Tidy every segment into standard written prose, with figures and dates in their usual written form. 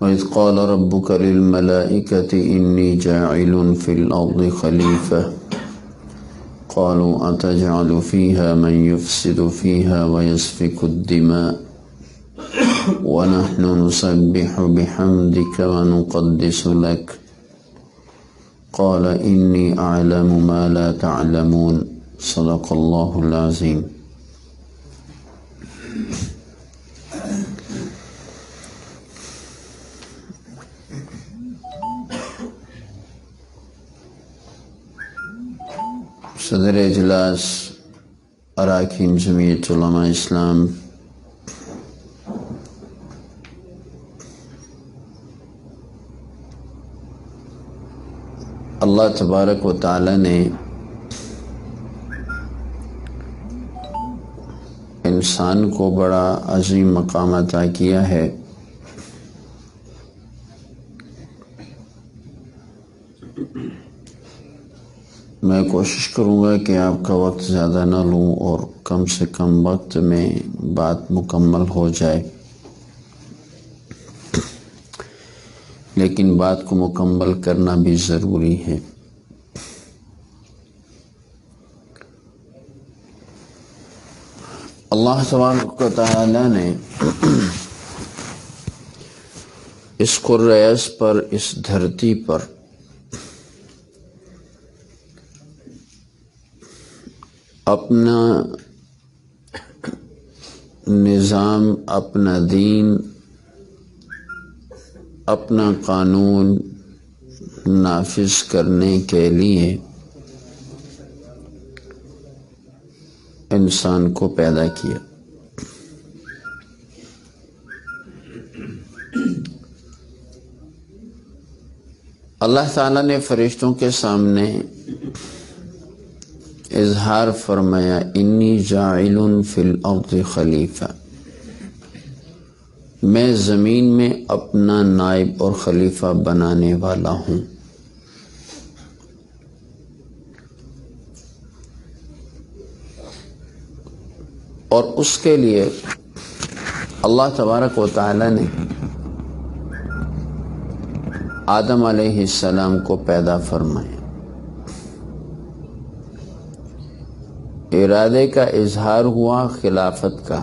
وَإِذْ قَالَ رَبُّكَ لِلْمَلَائِكَةِ إِنِّي جَاعِلٌ فِي الْأَرْضِ خَلِيفَةً قَالُوا أَتَجْعَلُ فِيهَا مَنْ يُفْسِدُ فِيهَا وَيَسْفِكُ الدِّمَاءَ وَنَحْنُ نُسَبِّحُ بِحَمْدِكَ وَنُقَدِّسُ لَكَ قَالَ إِنِّي أَعْلَمُ مَا لَا تَعْلَمُونَ صدق اللہ العظیم۔ صدر اجلاس اراکین جمعیت علماء اسلام اللہ تبارک و تعالی نے انسان کو بڑا عظیم مقام عطا کیا ہے۔ میں کوشش کروں گا کہ آپ کا وقت زیادہ نہ لوں اور کم سے کم وقت میں بات مکمل ہو جائے، لیکن بات کو مکمل کرنا بھی ضروری ہے۔ اللہ تبارک و تعالی نے اس قرآن پر، اس دھرتی پر اپنا نظام، اپنا دین، اپنا قانون نافذ کرنے کے لیے انسان کو پیدا کیا۔ اللہ تعالیٰ نے فرشتوں کے سامنے اظہار فرمایا، انی جاعل فی الارض خلیفہ، میں زمین میں اپنا نائب اور خلیفہ بنانے والا ہوں۔ اور اس کے لیے اللہ تبارک و تعالی نے آدم علیہ السلام کو پیدا فرمایا۔ ارادے کا اظہار ہوا خلافت کا،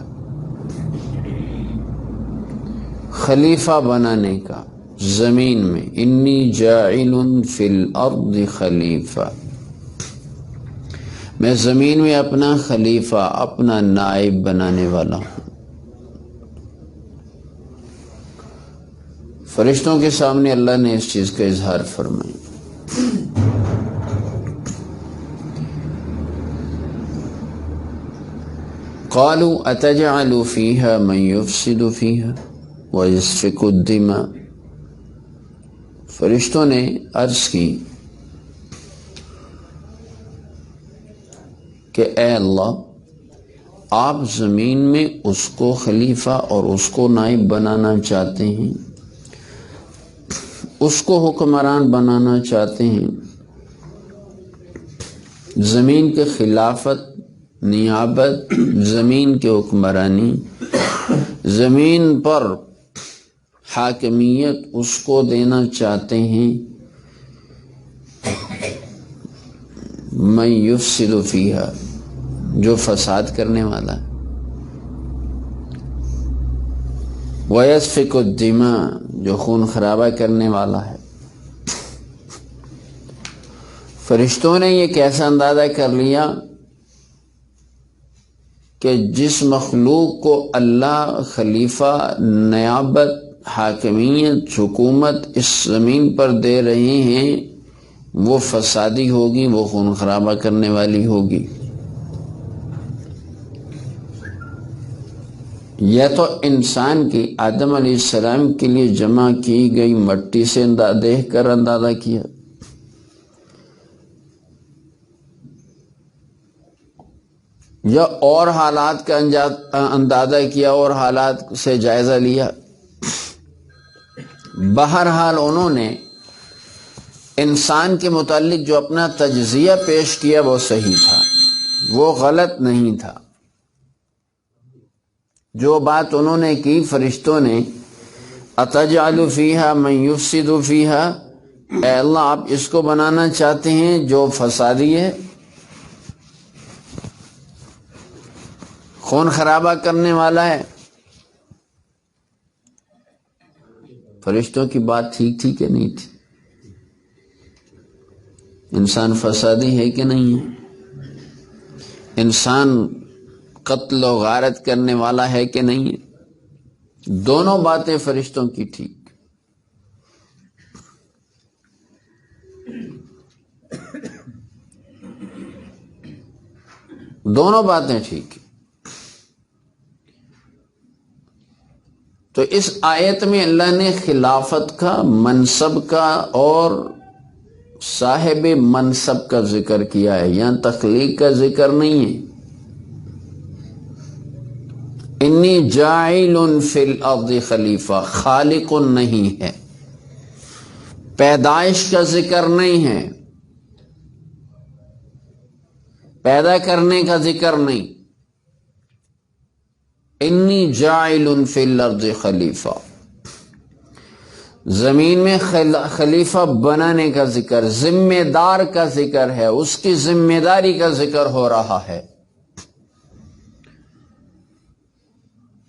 خلیفہ بنانے کا زمین میں، انی جاعل فی الارض خلیفہ، میں زمین میں اپنا خلیفہ، اپنا نائب بنانے والا ہوں۔ فرشتوں کے سامنے اللہ نے اس چیز کا اظہار فرمایا۔ قالوا اتجعل فيها من يفسد فيها ويسفك الدماء، فرشتوں نے عرض کی کہ اے اللہ، آپ زمین میں اس کو خلیفہ اور اس کو نائب بنانا چاہتے ہیں، اس کو حکمران بنانا چاہتے ہیں، زمین کے خلافت، نیابت، زمین کی حکمرانی، زمین پر حاکمیت اس کو دینا چاہتے ہیں۔ من یفسد فیہا، جو فساد کرنے والا ہے، ویسفک الدماء، جو خون خرابہ کرنے والا ہے۔ فرشتوں نے یہ کیسا اندازہ کر لیا کہ جس مخلوق کو اللہ خلیفہ، نیابت، حاکمیت، حکومت اس زمین پر دے رہے ہیں، وہ فسادی ہوگی، وہ خون خرابہ کرنے والی ہوگی۔ یا تو انسان کی، آدم علیہ السلام کے لیے جمع کی گئی مٹی سے دیکھ کر اندازہ کیا، یا اور حالات کا اندازہ کیا اور حالات سے جائزہ لیا۔ بہرحال انہوں نے انسان کے متعلق جو اپنا تجزیہ پیش کیا وہ صحیح تھا، وہ غلط نہیں تھا۔ جو بات انہوں نے کی، فرشتوں نے اتجعل فیہا من یفسد فیہا، اے اللہ آپ اس کو بنانا چاہتے ہیں جو فسادی ہے، خون خرابہ کرنے والا ہے؟ فرشتوں کی بات ٹھیک تھی کہ نہیں تھی؟ انسان فسادی ہے کہ نہیں ہے؟ انسان قتل و غارت کرنے والا ہے کہ نہیں ہے؟ دونوں باتیں فرشتوں کی ٹھیک، دونوں باتیں ٹھیک۔ تو اس آیت میں اللہ نے خلافت کا، منصب کا اور صاحب منصب کا ذکر کیا ہے، یہاں تخلیق کا ذکر نہیں ہے۔ انی جاعل فی الارض خلیفہ، خالق نہیں ہے، پیدائش کا ذکر نہیں ہے، پیدا کرنے کا ذکر نہیں۔ انی جاعل فی الارض خلیفہ، زمین میں خلیفہ بنانے کا ذکر، ذمہ دار کا ذکر ہے، اس کی ذمہ داری کا ذکر ہو رہا ہے۔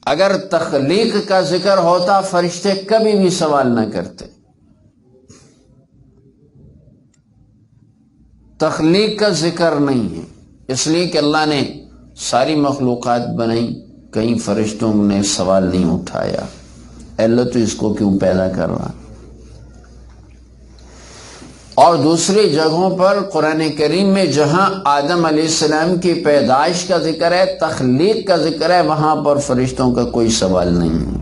اگر تخلیق کا ذکر ہوتا فرشتے کبھی بھی سوال نہ کرتے۔ تخلیق کا ذکر نہیں ہے، اس لیے کہ اللہ نے ساری مخلوقات بنائی، کہیں فرشتوں نے سوال نہیں اٹھایا اللہ تو اس کو کیوں پیدا کر رہا۔ اور دوسری جگہوں پر قرآن کریم میں جہاں آدم علیہ السلام کی پیدائش کا ذکر ہے، تخلیق کا ذکر ہے، وہاں پر فرشتوں کا کوئی سوال نہیں ہے۔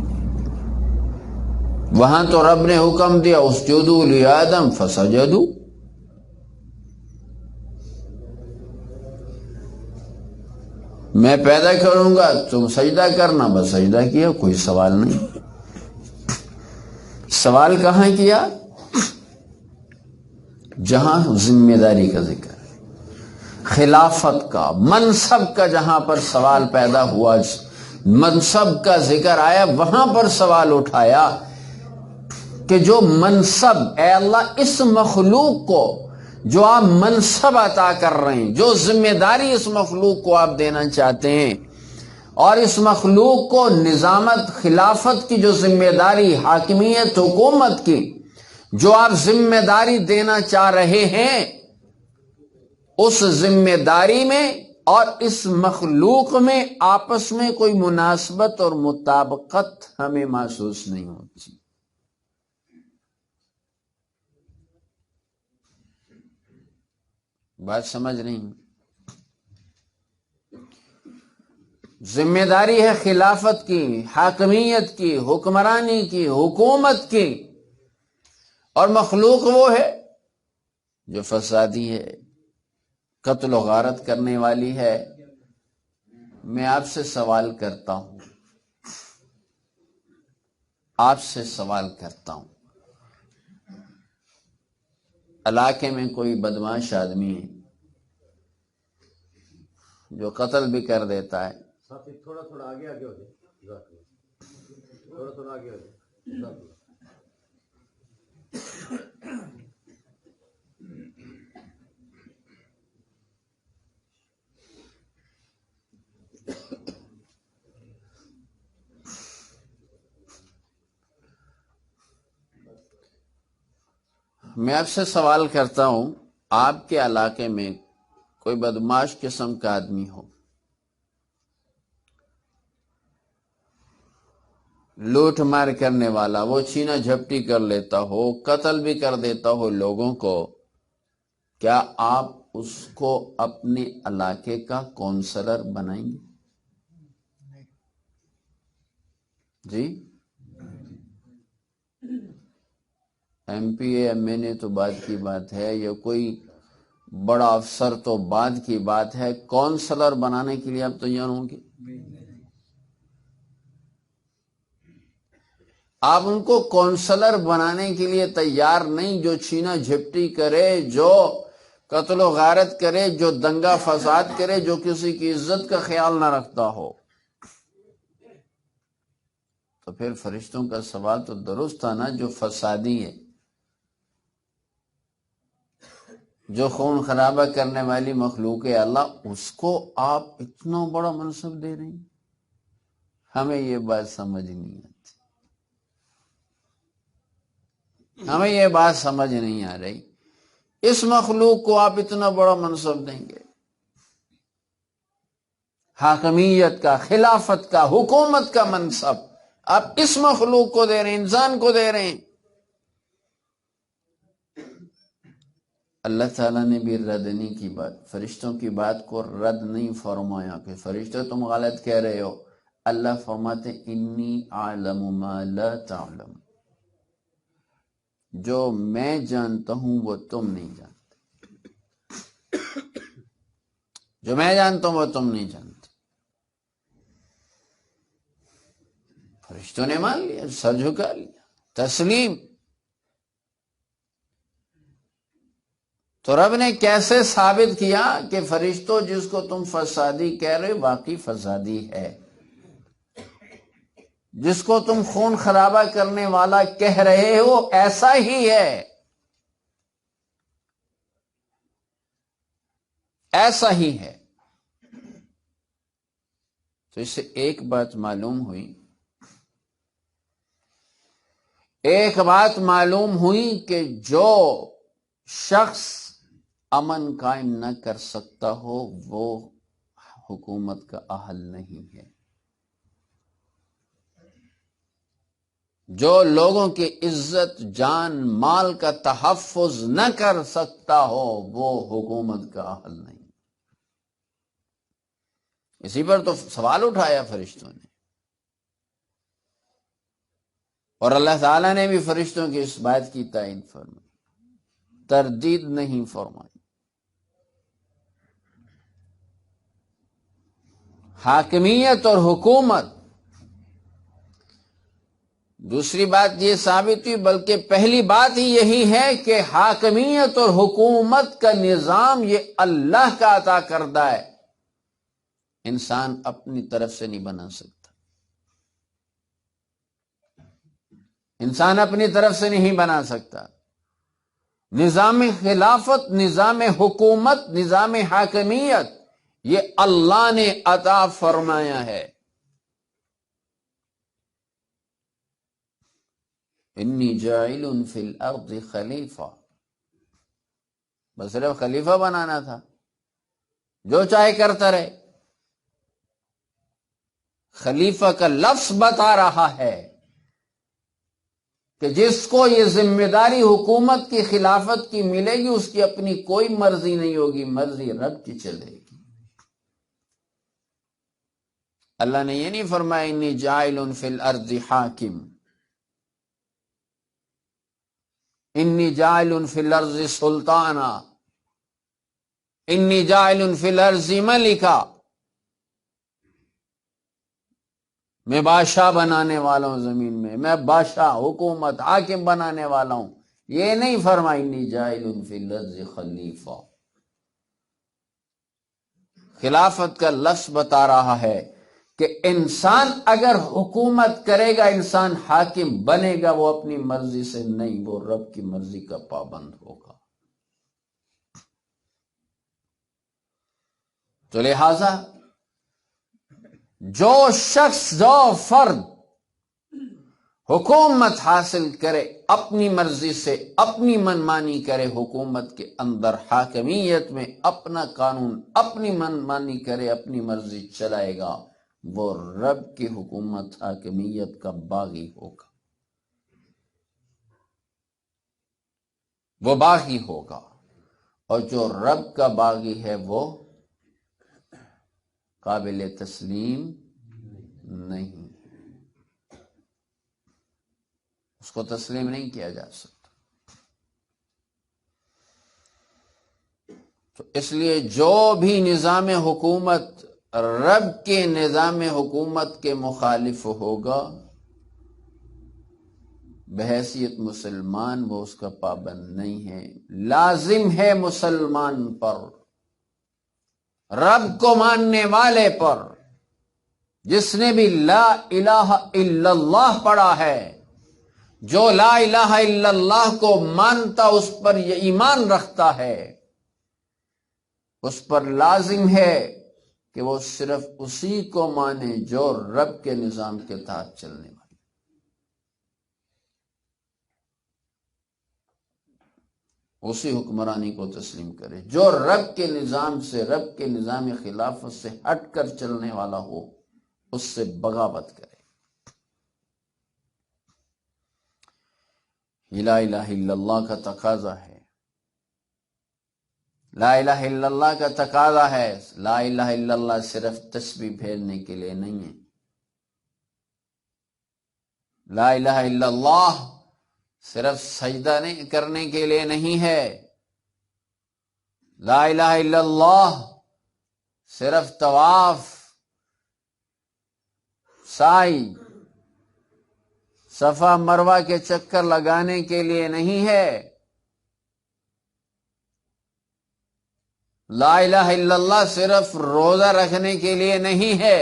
وہاں تو رب نے حکم دیا اسجدوا لآدم فسجدوا، میں پیدا کروں گا تم سجدہ کرنا، بس سجدہ کیا، کوئی سوال نہیں۔ سوال کہاں کیا؟ جہاں ذمہ داری کا ذکر ہے، خلافت کا، منصب کا، جہاں پر سوال پیدا ہوا، منصب کا ذکر آیا، وہاں پر سوال اٹھایا کہ جو منصب، اے اللہ اس مخلوق کو جو آپ منصب عطا کر رہے ہیں، جو ذمہ داری اس مخلوق کو آپ دینا چاہتے ہیں، اور اس مخلوق کو نظامت، خلافت کی جو ذمہ داری، حاکمیت، حکومت کی جو آپ ذمہ داری دینا چاہ رہے ہیں، اس ذمہ داری میں اور اس مخلوق میں آپس میں کوئی مناسبت اور مطابقت ہمیں محسوس نہیں ہوتی۔ بات سمجھ رہی ہیں؟ ذمہ داری ہے خلافت کی، حاکمیت کی، حکمرانی کی، حکومت کی، اور مخلوق وہ ہے جو فسادی ہے، قتل و غارت کرنے والی ہے۔ میں آپ سے سوال کرتا ہوں، آپ سے سوال کرتا ہوں، علاقے میں کوئی بدمعاش آدمی ہے جو قتل بھی کر دیتا ہے، تھوڑا تھوڑا آگے آگے ہو جائے، تھوڑا تھوڑا آگے ہو جائے۔ میں آپ سے سوال کرتا ہوں، آپ کے علاقے میں کوئی بدمعاش قسم کا آدمی ہو، لوٹ مار کرنے والا، وہ چھینا جھپٹی کر لیتا ہو، قتل بھی کر دیتا ہو لوگوں کو، کیا آپ اس کو اپنے علاقے کا کونسلر بنائیں گے؟ جی، M P A M N A تو بعد کی بات ہے، یا کوئی بڑا افسر تو بعد کی بات ہے، کونسلر بنانے کے لیے آپ تیار ہوں گے؟ آپ ان کو کونسلر بنانے کے لیے تیار نہیں، جو چھینا جھپٹی کرے، جو قتل و غارت کرے، جو دنگا فساد کرے، جو کسی کی عزت کا خیال نہ رکھتا ہو۔ تو پھر فرشتوں کا سوال تو درست تھا نا، جو فسادی ہے، جو خون خرابہ کرنے والی مخلوق ہے اللہ، اس کو آپ اتنا بڑا منصب دے رہے ہیں؟ ہمیں یہ بات سمجھ نہیں آتی، ہمیں یہ بات سمجھ نہیں آ رہی، اس مخلوق کو آپ اتنا بڑا منصب دیں گے؟ حاکمیت کا، خلافت کا، حکومت کا منصب آپ اس مخلوق کو دے رہے ہیں، انسان کو دے رہے ہیں۔ اللہ تعالیٰ نے بھی رد نہیں کی بات، فرشتوں کی بات کو رد نہیں فرمایا کہ فرشتوں تم غلط کہہ رہے ہو۔ اللہ فرماتے انی اعلم ما لا تعلم، جو میں جانتا ہوں وہ تم نہیں جانتے، جو میں جانتا ہوں وہ تم نہیں جانتے۔ فرشتوں نے مان لیا، سر جھکا لیا، تسلیم۔ تو رب نے کیسے ثابت کیا کہ فرشتوں جس کو تم فسادی کہہ رہے واقعی فسادی ہے، جس کو تم خون خرابہ کرنے والا کہہ رہے ہو ایسا ہی ہے، ایسا ہی ہے۔ تو اس سے ایک بات معلوم ہوئی، ایک بات معلوم ہوئی کہ جو شخص امن قائم نہ کر سکتا ہو وہ حکومت کا اہل نہیں ہے، جو لوگوں کی عزت جان مال کا تحفظ نہ کر سکتا ہو وہ حکومت کا اہل نہیں۔ اسی پر تو سوال اٹھایا فرشتوں نے، اور اللہ تعالیٰ نے بھی فرشتوں کی اس بات کی تائید فرمائی، تردید نہیں فرمائی۔ حاکمیت اور حکومت، دوسری بات یہ ثابت ہوئی، بلکہ پہلی بات ہی یہی ہے کہ حاکمیت اور حکومت کا نظام یہ اللہ کا عطا کردہ ہے، انسان اپنی طرف سے نہیں بنا سکتا، انسان اپنی طرف سے نہیں بنا سکتا۔ نظام خلافت، نظام حکومت، نظام حاکمیت یہ اللہ نے عطا فرمایا ہے۔ انی جاعل فی الارض خلیفہ، بس صرف خلیفہ بنانا تھا، جو چاہے کرتا رہے۔ خلیفہ کا لفظ بتا رہا ہے کہ جس کو یہ ذمہ داری حکومت کی، خلافت کی ملے گی اس کی اپنی کوئی مرضی نہیں ہوگی، مرضی رب کی چلے گی۔ اللہ نے یہ نہیں فرمایا انی جاعل فی الارض حاکم، انی جاعل فی الارض سلطانا، انی جاعل فی الارض ملکا، میں بادشاہ بنانے والا ہوں زمین میں، میں بادشاہ، حکومت، حاکم بنانے والا ہوں، یہ نہیں فرمایا انی جاعل فی الارض خلیفہ۔ خلافت کا لفظ بتا رہا ہے کہ انسان اگر حکومت کرے گا، انسان حاکم بنے گا، وہ اپنی مرضی سے نہیں، وہ رب کی مرضی کا پابند ہوگا۔ تو لہذا جو شخص، جو فرد حکومت حاصل کرے، اپنی مرضی سے اپنی منمانی کرے حکومت کے اندر، حاکمیت میں اپنا قانون، اپنی منمانی کرے، اپنی مرضی چلائے گا، وہ رب کی حکومت، حاکمیت کا باغی ہوگا، وہ باغی ہوگا۔ اور جو رب کا باغی ہے وہ قابل تسلیم نہیں، اس کو تسلیم نہیں کیا جا سکتا۔ تو اس لیے جو بھی نظام حکومت رب کے نظام حکومت کے مخالف ہوگا، بحیثیت مسلمان وہ اس کا پابند نہیں ہے۔ لازم ہے مسلمان پر، رب کو ماننے والے پر، جس نے بھی لا الہ الا اللہ پڑھا ہے، جو لا الہ الا اللہ کو مانتا، اس پر یہ ایمان رکھتا ہے، اس پر لازم ہے کہ وہ صرف اسی کو مانے جو رب کے نظام کے تحت چلنے والا، اسی حکمرانی کو تسلیم کرے۔ جو رب کے نظام سے، رب کے نظام خلافت سے ہٹ کر چلنے والا ہو، اس سے بغاوت کرے۔ لا الہ الا اللہ کا تقاضا ہے، لا الہ الا اللہ کا تقاضا ہے۔ لا الہ الا اللہ صرف تسبیح پھیرنے کے لیے نہیں ہے، لا الہ الا اللہ صرف سجدہ نہیں کرنے کے لیے نہیں ہے، لا الہ الا اللہ صرف طواف، سعی، صفا مروہ کے چکر لگانے کے لیے نہیں ہے، لا الہ الا اللہ صرف روزہ رکھنے کے لیے نہیں ہے،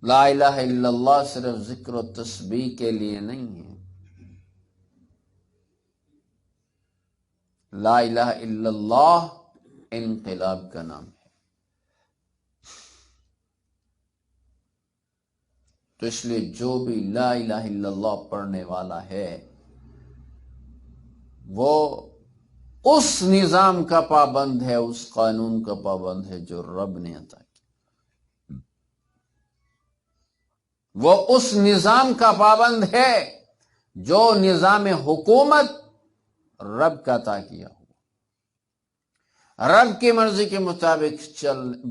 لا الہ الا اللہ صرف ذکر و تسبیح کے لیے نہیں ہے، لا الہ الا اللہ انقلاب کا نام ہے۔ تو اس لیے جو بھی لا الہ الا اللہ پڑھنے والا ہے، وہ اس نظام کا پابند ہے، اس قانون کا پابند ہے جو رب نے عطا کیا، وہ اس نظام کا پابند ہے جو نظام حکومت رب کا عطا کیا ہوا، رب کی مرضی کے مطابق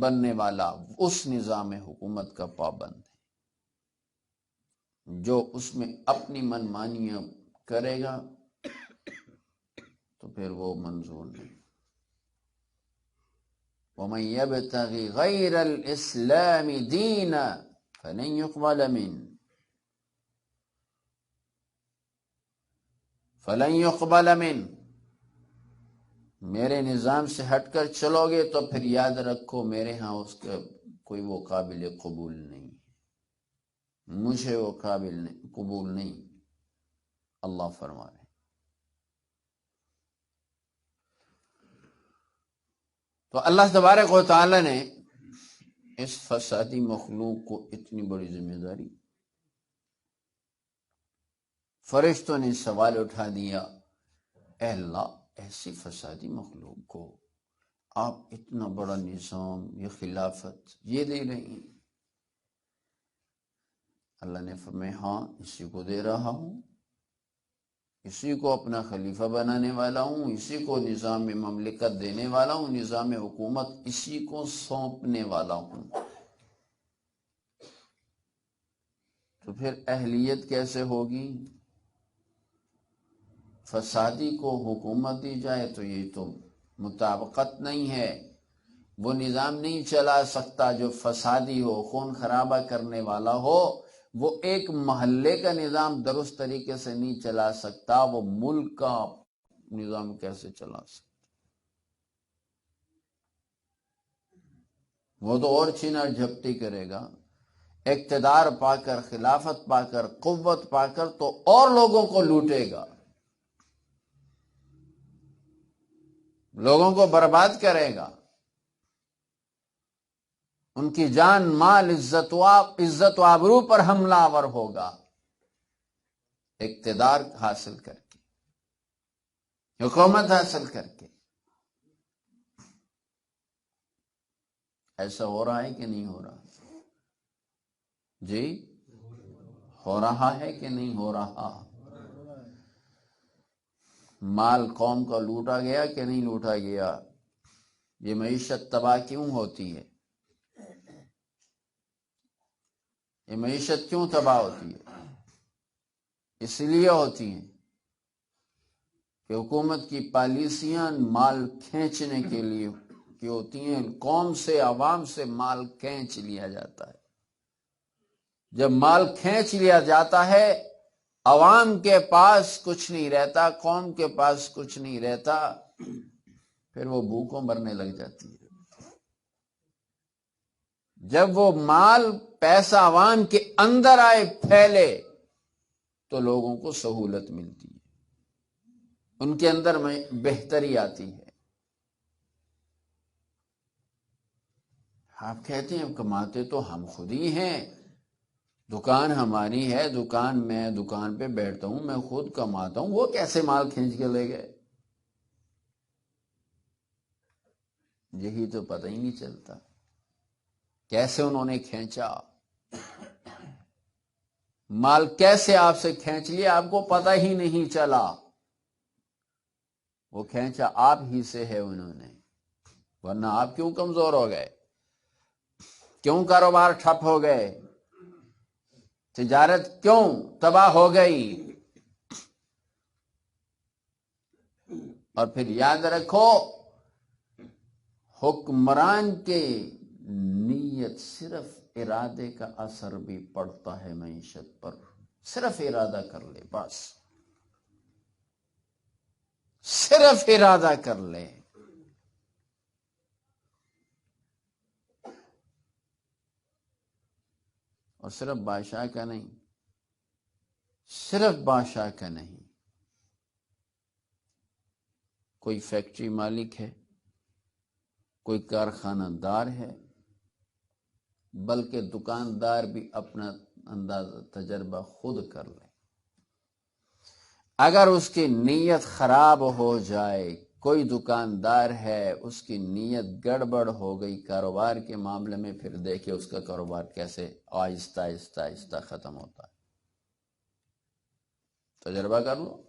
بننے والا اس نظام حکومت کا پابند ہے۔ جو اس میں اپنی من مانیاں کرے گا تو پھر وہ منظور نہیں۔ وَمَن يَبْتَغِ غَيْرَ الْإِسْلَامِ دِينًا فَلَن يُقْبَلَ مِنْهُ فَلَن يُقْبَلَ مِنْهُ۔ میرے نظام سے ہٹ کر چلو گے تو پھر یاد رکھو میرے ہاں اس کا کوئی وہ قابل قبول نہیں، مجھے وہ قبول نہیں، اللہ فرما رہے۔ تو اللہ تبارک و تعالی نے اس فسادی مخلوق کو اتنی بڑی ذمہ داری، فرشتوں نے سوال اٹھا دیا، اے اللہ ایسی فسادی مخلوق کو آپ اتنا بڑا نظام، یہ خلافت یہ دے رہے ہیں؟ اللہ نے فرمایا ہاں اسی کو دے رہا ہوں، اسی کو اپنا خلیفہ بنانے والا ہوں، اسی کو نظام مملکت دینے والا ہوں، نظام حکومت اسی کو سونپنے والا ہوں۔ تو پھر اہلیت کیسے ہوگی؟ فسادی کو حکومت دی جائے تو یہ تو مطابقت نہیں ہے، وہ نظام نہیں چلا سکتا جو فسادی ہو، خون خرابہ کرنے والا ہو، وہ ایک محلے کا نظام درست طریقے سے نہیں چلا سکتا، وہ ملک کا نظام کیسے چلا سکتا؟ وہ تو اور چھینا جھپٹی کرے گا، اقتدار پا کر، خلافت پا کر، قوت پا کر تو اور لوگوں کو لوٹے گا، لوگوں کو برباد کرے گا، ان کی جان مال عزت و آبرو پر حملہ آور ہوگا، اقتدار حاصل کر کے، حکومت حاصل کر کے۔ ایسا ہو رہا ہے کہ نہیں ہو رہا؟ جی ہو رہا ہے کہ نہیں ہو رہا؟ مال قوم کا لوٹا گیا کہ نہیں لوٹا گیا؟ یہ معیشت تباہ کیوں ہوتی ہے؟ یہ معیشت کیوں تباہ ہوتی ہے؟ اس لیے ہوتی ہیں کہ حکومت کی پالیسیاں مال کھینچنے کے لیے کی ہوتی ہیں، قوم سے، عوام سے مال کھینچ لیا جاتا ہے۔ جب مال کھینچ لیا جاتا ہے، عوام کے پاس کچھ نہیں رہتا، قوم کے پاس کچھ نہیں رہتا، پھر وہ بھوکوں مرنے لگ جاتی ہے۔ جب وہ مال پیسہ عوام کے اندر آئے پھیلے تو لوگوں کو سہولت ملتی ہے، ان کے اندر میں بہتری آتی ہے۔ آپ کہتے ہیں کماتے تو ہم خود ہی ہیں، دکان ہماری ہے، دکان پہ بیٹھتا ہوں، میں خود کماتا ہوں، وہ کیسے مال کھینچ کے لے گئے؟ یہی تو پتہ ہی نہیں چلتا کیسے انہوں نے کھینچا، مال کیسے آپ سے کھینچ لیا، آپ کو پتہ ہی نہیں چلا۔ وہ کھینچا آپ ہی سے ہے انہوں نے، ورنہ آپ کیوں کمزور ہو گئے؟ کیوں کاروبار ٹھپ ہو گئے؟ تجارت کیوں تباہ ہو گئی؟ اور پھر یاد رکھو، حکمران کے نیت صرف ارادے کا اثر بھی پڑتا ہے معیشت پر، صرف ارادہ کر لے، بس صرف ارادہ کر لے۔ اور صرف بادشاہ کا نہیں، صرف بادشاہ کا نہیں، کوئی فیکٹری مالک ہے، کوئی کارخانہ دار ہے، بلکہ دکاندار بھی اپنا اندازہ تجربہ خود کر لے۔ اگر اس کی نیت خراب ہو جائے، کوئی دکاندار ہے اس کی نیت گڑبڑ ہو گئی کاروبار کے معاملے میں، پھر دیکھے اس کا کاروبار کیسے آہستہ آہستہ آہستہ ختم ہوتا ہے۔ تجربہ کر لو۔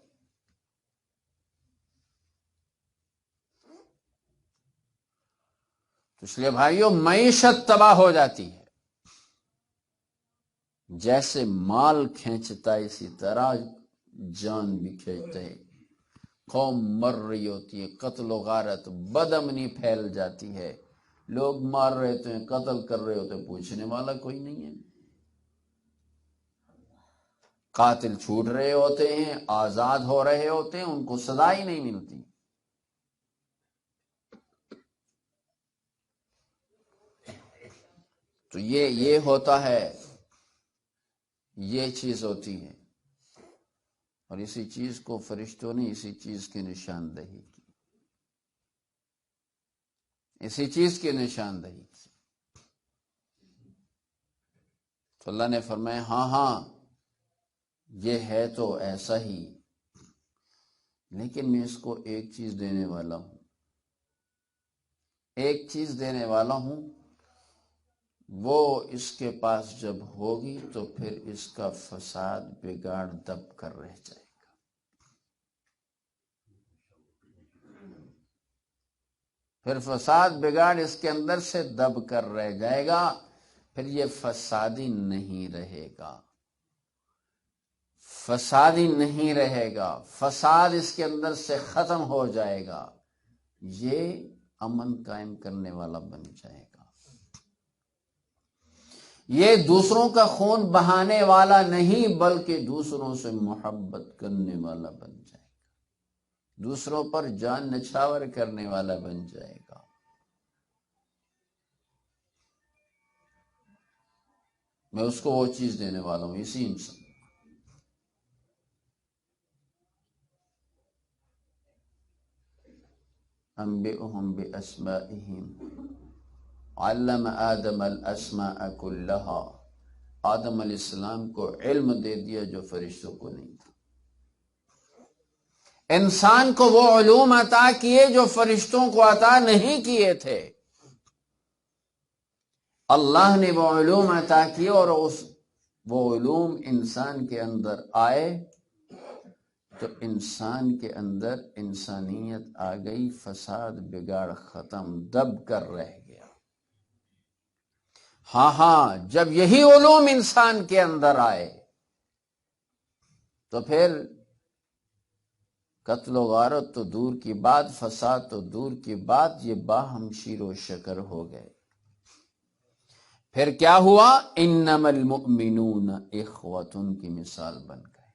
تو اس لیے بھائیو، معیشت تباہ ہو جاتی ہے، جیسے مال کھینچتا ہے اسی طرح جان بھی کھینچتے ہیں۔ قوم مر رہی ہوتی ہے، قتل و غارت، بدامنی پھیل جاتی ہے، لوگ مار رہے ہوتے ہیں، قتل کر رہے ہوتے ہیں، پوچھنے والا کوئی نہیں ہے۔ قاتل چھوٹ رہے ہوتے ہیں، آزاد ہو رہے ہوتے ہیں، ان کو سزا ہی نہیں ملتی۔ تو یہ ہوتا ہے، یہ چیز ہوتی ہے، اور اسی چیز کو فرشتوں نے اسی چیز کی نشاندہی کی، اسی چیز کی نشاندہی کی۔ تو اللہ نے فرمایا ہاں یہ ہے تو ایسا ہی، لیکن میں اس کو ایک چیز دینے والا ہوں، ایک چیز دینے والا ہوں، وہ اس کے پاس جب ہوگی تو پھر اس کا فساد بگاڑ دب کر رہ جائے گا۔ پھر فساد بگاڑ اس کے اندر سے دب کر رہ جائے گا، پھر یہ فسادی نہیں رہے گا، فسادی نہیں رہے گا، فساد اس کے اندر سے ختم ہو جائے گا، یہ امن قائم کرنے والا بن جائے گا، یہ دوسروں کا خون بہانے والا نہیں بلکہ دوسروں سے محبت کرنے والا بن جائے گا، دوسروں پر جان نچھاور کرنے والا بن جائے گا۔ میں اس کو وہ چیز دینے والا ہوں، اسی انسان۔ انبئهم باسمائهم علم آدم الاسماء كلها، آدم علیہ السلام کو علم دے دیا جو فرشتوں کو نہیں تھا، انسان کو وہ علوم عطا کیے جو فرشتوں کو عطا نہیں کیے تھے، اللہ نے وہ علوم عطا کیے، اور وہ علوم انسان کے اندر آئے تو انسان کے اندر انسانیت آ گئی، فساد بگاڑ ختم، دب کر رہ گیا۔ ہاں جب یہی علوم انسان کے اندر آئے تو پھر قتل و غارت تو دور کی بات، فساد تو دور کی بات، یہ باہم شیر و شکر ہو گئے۔ پھر کیا ہوا؟ انما المؤمنون اخوۃ کی مثال بن گئے،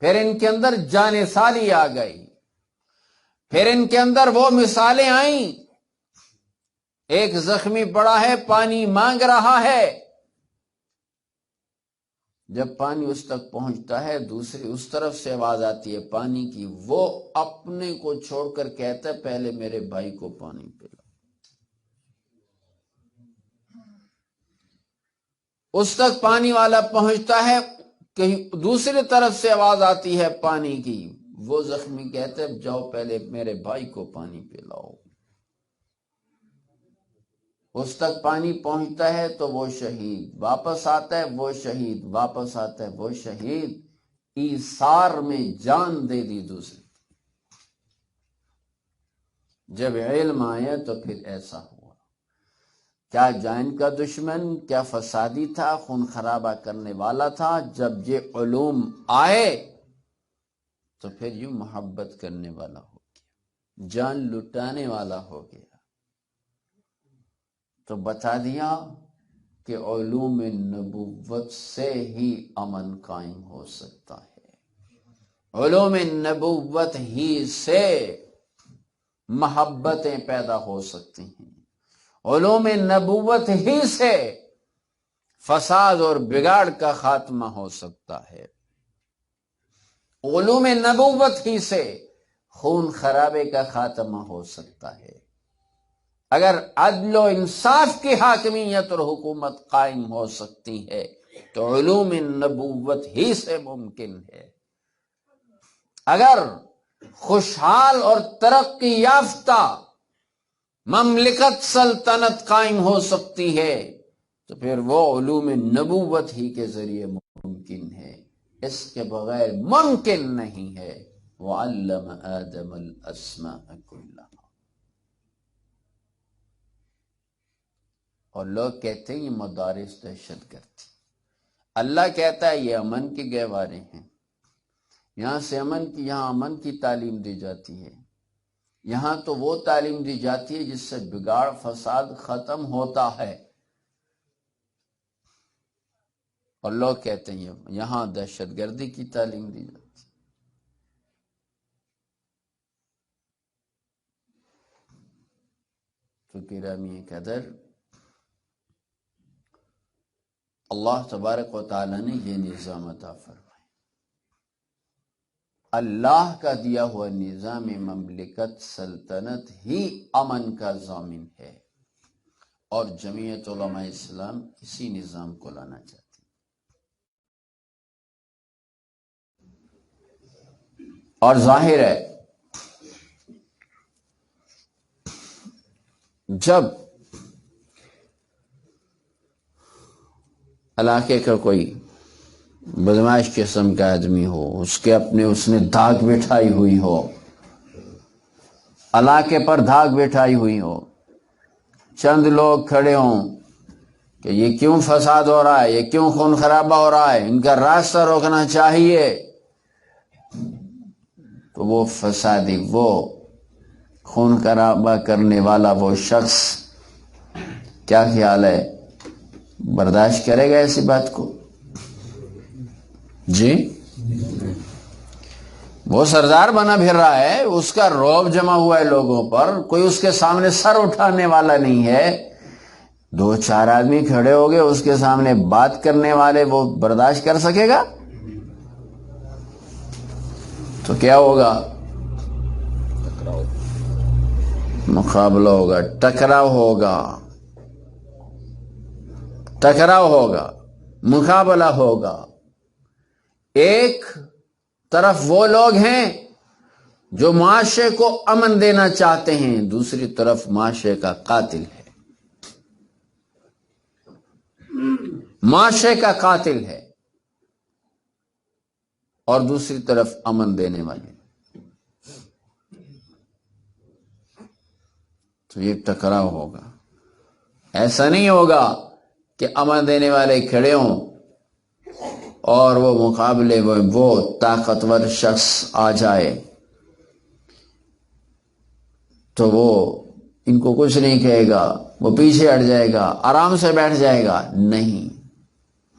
پھر ان کے اندر جانثالی آ گئی، پھر ان کے اندر وہ مثالیں آئیں ایک زخمی پڑا ہے، پانی مانگ رہا ہے، جب پانی اس تک پہنچتا ہے دوسری اس طرف سے آواز آتی ہے پانی کی، وہ اپنے کو چھوڑ کر کہتا ہے پہلے میرے بھائی کو پانی پلا۔ اس تک پانی والا پہنچتا ہے، کہیں دوسری طرف سے آواز آتی ہے پانی کی، وہ زخمی کہتے ہیں جاؤ پہلے میرے بھائی کو پانی پلاؤ۔ اس تک پانی پہنچتا ہے تو وہ شہید، واپس آتا ہے وہ شہید، واپس آتا ہے وہ شہید، ایثار میں جان دے دی دوسری۔ جب علم آیا تو پھر ایسا ہوا۔ کیا جان کا دشمن، کیا فسادی تھا، خون خرابہ کرنے والا تھا، جب یہ علوم آئے تو پھر یوں محبت کرنے والا ہو گیا، جان لٹانے والا ہو گیا۔ تو بتا دیا کہ علوم نبوت سے ہی امن قائم ہو سکتا ہے، علوم نبوت ہی سے محبتیں پیدا ہو سکتی ہیں، علوم نبوت ہی سے فساد اور بگاڑ کا خاتمہ ہو سکتا ہے، علوم نبوت ہی سے خون خرابے کا خاتمہ ہو سکتا ہے۔ اگر عدل و انصاف کی حاکمیت اور حکومت قائم ہو سکتی ہے تو علوم نبوت ہی سے ممکن ہے۔ اگر خوشحال اور ترقی یافتہ مملکت سلطنت قائم ہو سکتی ہے تو پھر وہ علوم نبوت ہی کے ذریعے ممکن ہے، اس کے بغیر ممکن نہیں ہے۔ وَعَلَّمَ آدَمَ الْأَسْمَاءَ كُلَّهَا۔ اور لوگ کہتے ہیں یہ مدارس دہشت گردی، اللہ کہتا ہے یہ امن کے گہوارے ہیں، یہاں سے یہاں امن کی تعلیم دی جاتی ہے، یہاں تو وہ تعلیم دی جاتی ہے جس سے بگاڑ فساد ختم ہوتا ہے، اور لوگ کہتے ہیں یہاں دہشت گردی کی تعلیم دی جاتی ہے۔ تو گرامی قدر، اللہ تبارک و تعالی نے یہ نظام عطا فرمایا، اللہ کا دیا ہوا نظام مملکت سلطنت ہی امن کا ضامن ہے، اور جمعیت علماء اسلام اسی نظام کو لانا چاہتی ہے۔ اور ظاہر ہے جب علاقے کا کوئی بدمعاش قسم کا آدمی ہو، اس نے دھاک بٹھائی ہوئی ہو، علاقے پر دھاک بٹھائی ہوئی ہو، چند لوگ کھڑے ہوں کہ یہ کیوں فساد ہو رہا ہے، یہ کیوں خون خرابہ ہو رہا ہے، ان کا راستہ روکنا چاہیے، تو وہ فسادی، وہ خون خرابہ کرنے والا وہ شخص کیا خیال ہے برداشت کرے گا ایسی بات کو؟ جی، وہ سردار بنا پھر رہا ہے، اس کا رعب جمع ہوا ہے لوگوں پر، کوئی اس کے سامنے سر اٹھانے والا نہیں ہے، دو چار آدمی کھڑے ہو گئے اس کے سامنے بات کرنے والے، وہ برداشت کر سکے گا؟ تو کیا ہوگا؟ مقابلہ ہوگا، ٹکراؤ ہوگا، مقابلہ ہوگا۔ ایک طرف وہ لوگ ہیں جو معاشرے کو امن دینا چاہتے ہیں، دوسری طرف معاشرے کا قاتل ہے، معاشرے کا قاتل ہے، اور دوسری طرف امن دینے والے۔ تو یہ ٹکراؤ ہوگا، ایسا نہیں ہوگا کہ امن دینے والے کھڑے ہوں اور وہ مقابلے میں وہ طاقتور شخص آ جائے تو وہ ان کو کچھ نہیں کہے گا، وہ پیچھے ہٹ جائے گا، آرام سے بیٹھ جائے گا، نہیں،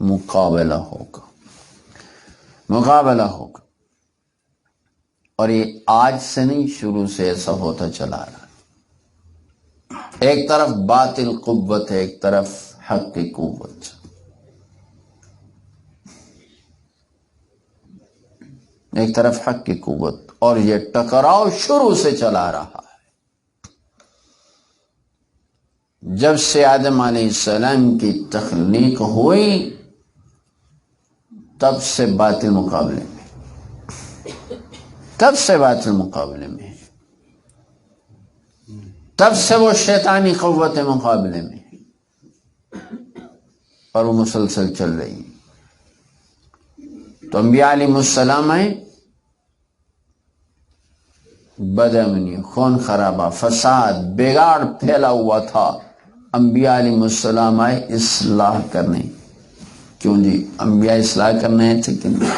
مقابلہ ہوگا۔ اور یہ آج سے نہیں، شروع سے ایسا ہوتا چلا رہا ہے۔ ایک طرف باطل قوت ہے، ایک طرف حق کی قوت، ایک طرف حق کی قوت، اور یہ ٹکراؤ شروع سے چلا رہا ہے۔ جب سے آدم علیہ السلام کی تخلیق ہوئی تب سے باطل مقابلے میں، تب سے باطل مقابلے میں، تب سے وہ شیطانی قوت مقابلے میں، اور وہ مسلسل چل رہی۔ تو انبیاء علیہ السلام آئے، بدامنی، خون خرابہ، فساد، بگاڑ پھیلا ہوا تھا، انبیاء علیہ السلام آئے اصلاح کرنے۔ کیوں جی؟ انبیاء اصلاح کرنے آئے تھے کہ نہیں؟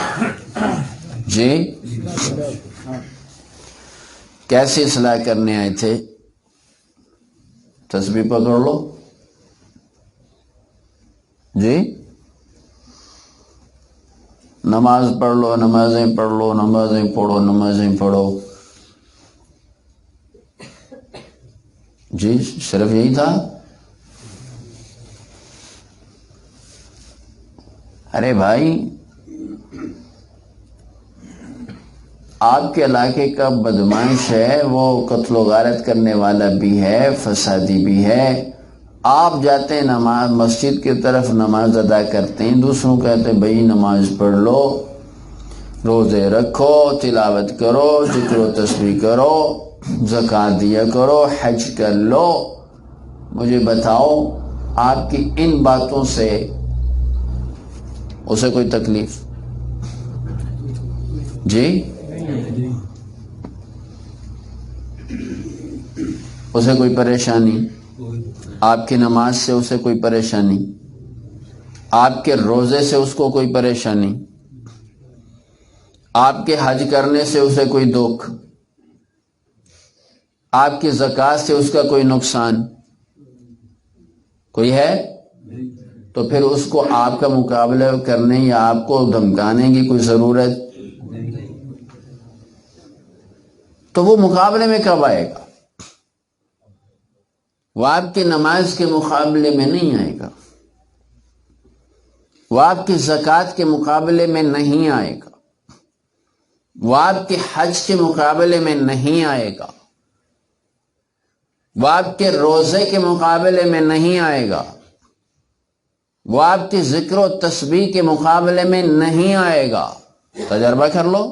جی کیسے اصلاح کرنے آئے تھے؟ تسبیح پکڑ لو جی، نماز پڑھ لو، نمازیں پڑھ لو، نمازیں پڑھو، نمازیں پڑھو، جی صرف یہی تھا؟ ارے بھائی، آپ کے علاقے کا بدمعاش ہے، وہ قتل و غارت کرنے والا بھی ہے، فسادی بھی ہے، آپ جاتے ہیں نماز مسجد کی طرف نماز ادا کرتے ہیں، دوسروں کہتے ہیں بھائی نماز پڑھ لو، روزے رکھو، تلاوت کرو، ذکر و تسبیح کرو، زکوٰۃ دیا کرو، حج کر لو۔ مجھے بتاؤ آپ کی ان باتوں سے اسے کوئی تکلیف؟ جی اسے کوئی پریشانی؟ آپ کی نماز سے اسے کوئی پریشانی؟ آپ کے روزے سے اس کو کوئی پریشانی؟ آپ کے حج کرنے سے اسے کوئی دکھ؟ آپ کی زکوٰۃ سے اس کا کوئی نقصان کوئی ہے؟ تو پھر اس کو آپ کا مقابلہ کرنے یا آپ کو دھمکانے کی کوئی ضرورت؟ تو وہ مقابلے میں کب آئے گا؟ وہ آپ کی نماز کے مقابلے میں نہیں آئے گا، وہ آپ کی زکوٰۃ کے مقابلے میں نہیں آئے گا، وہ آپ کے حج کے مقابلے میں نہیں آئے گا، وہ آپ کے روزے کے مقابلے میں نہیں آئے گا، وہ آپ کی ذکر و تسبیح کے مقابلے میں نہیں آئے گا۔ تجربہ کر لو،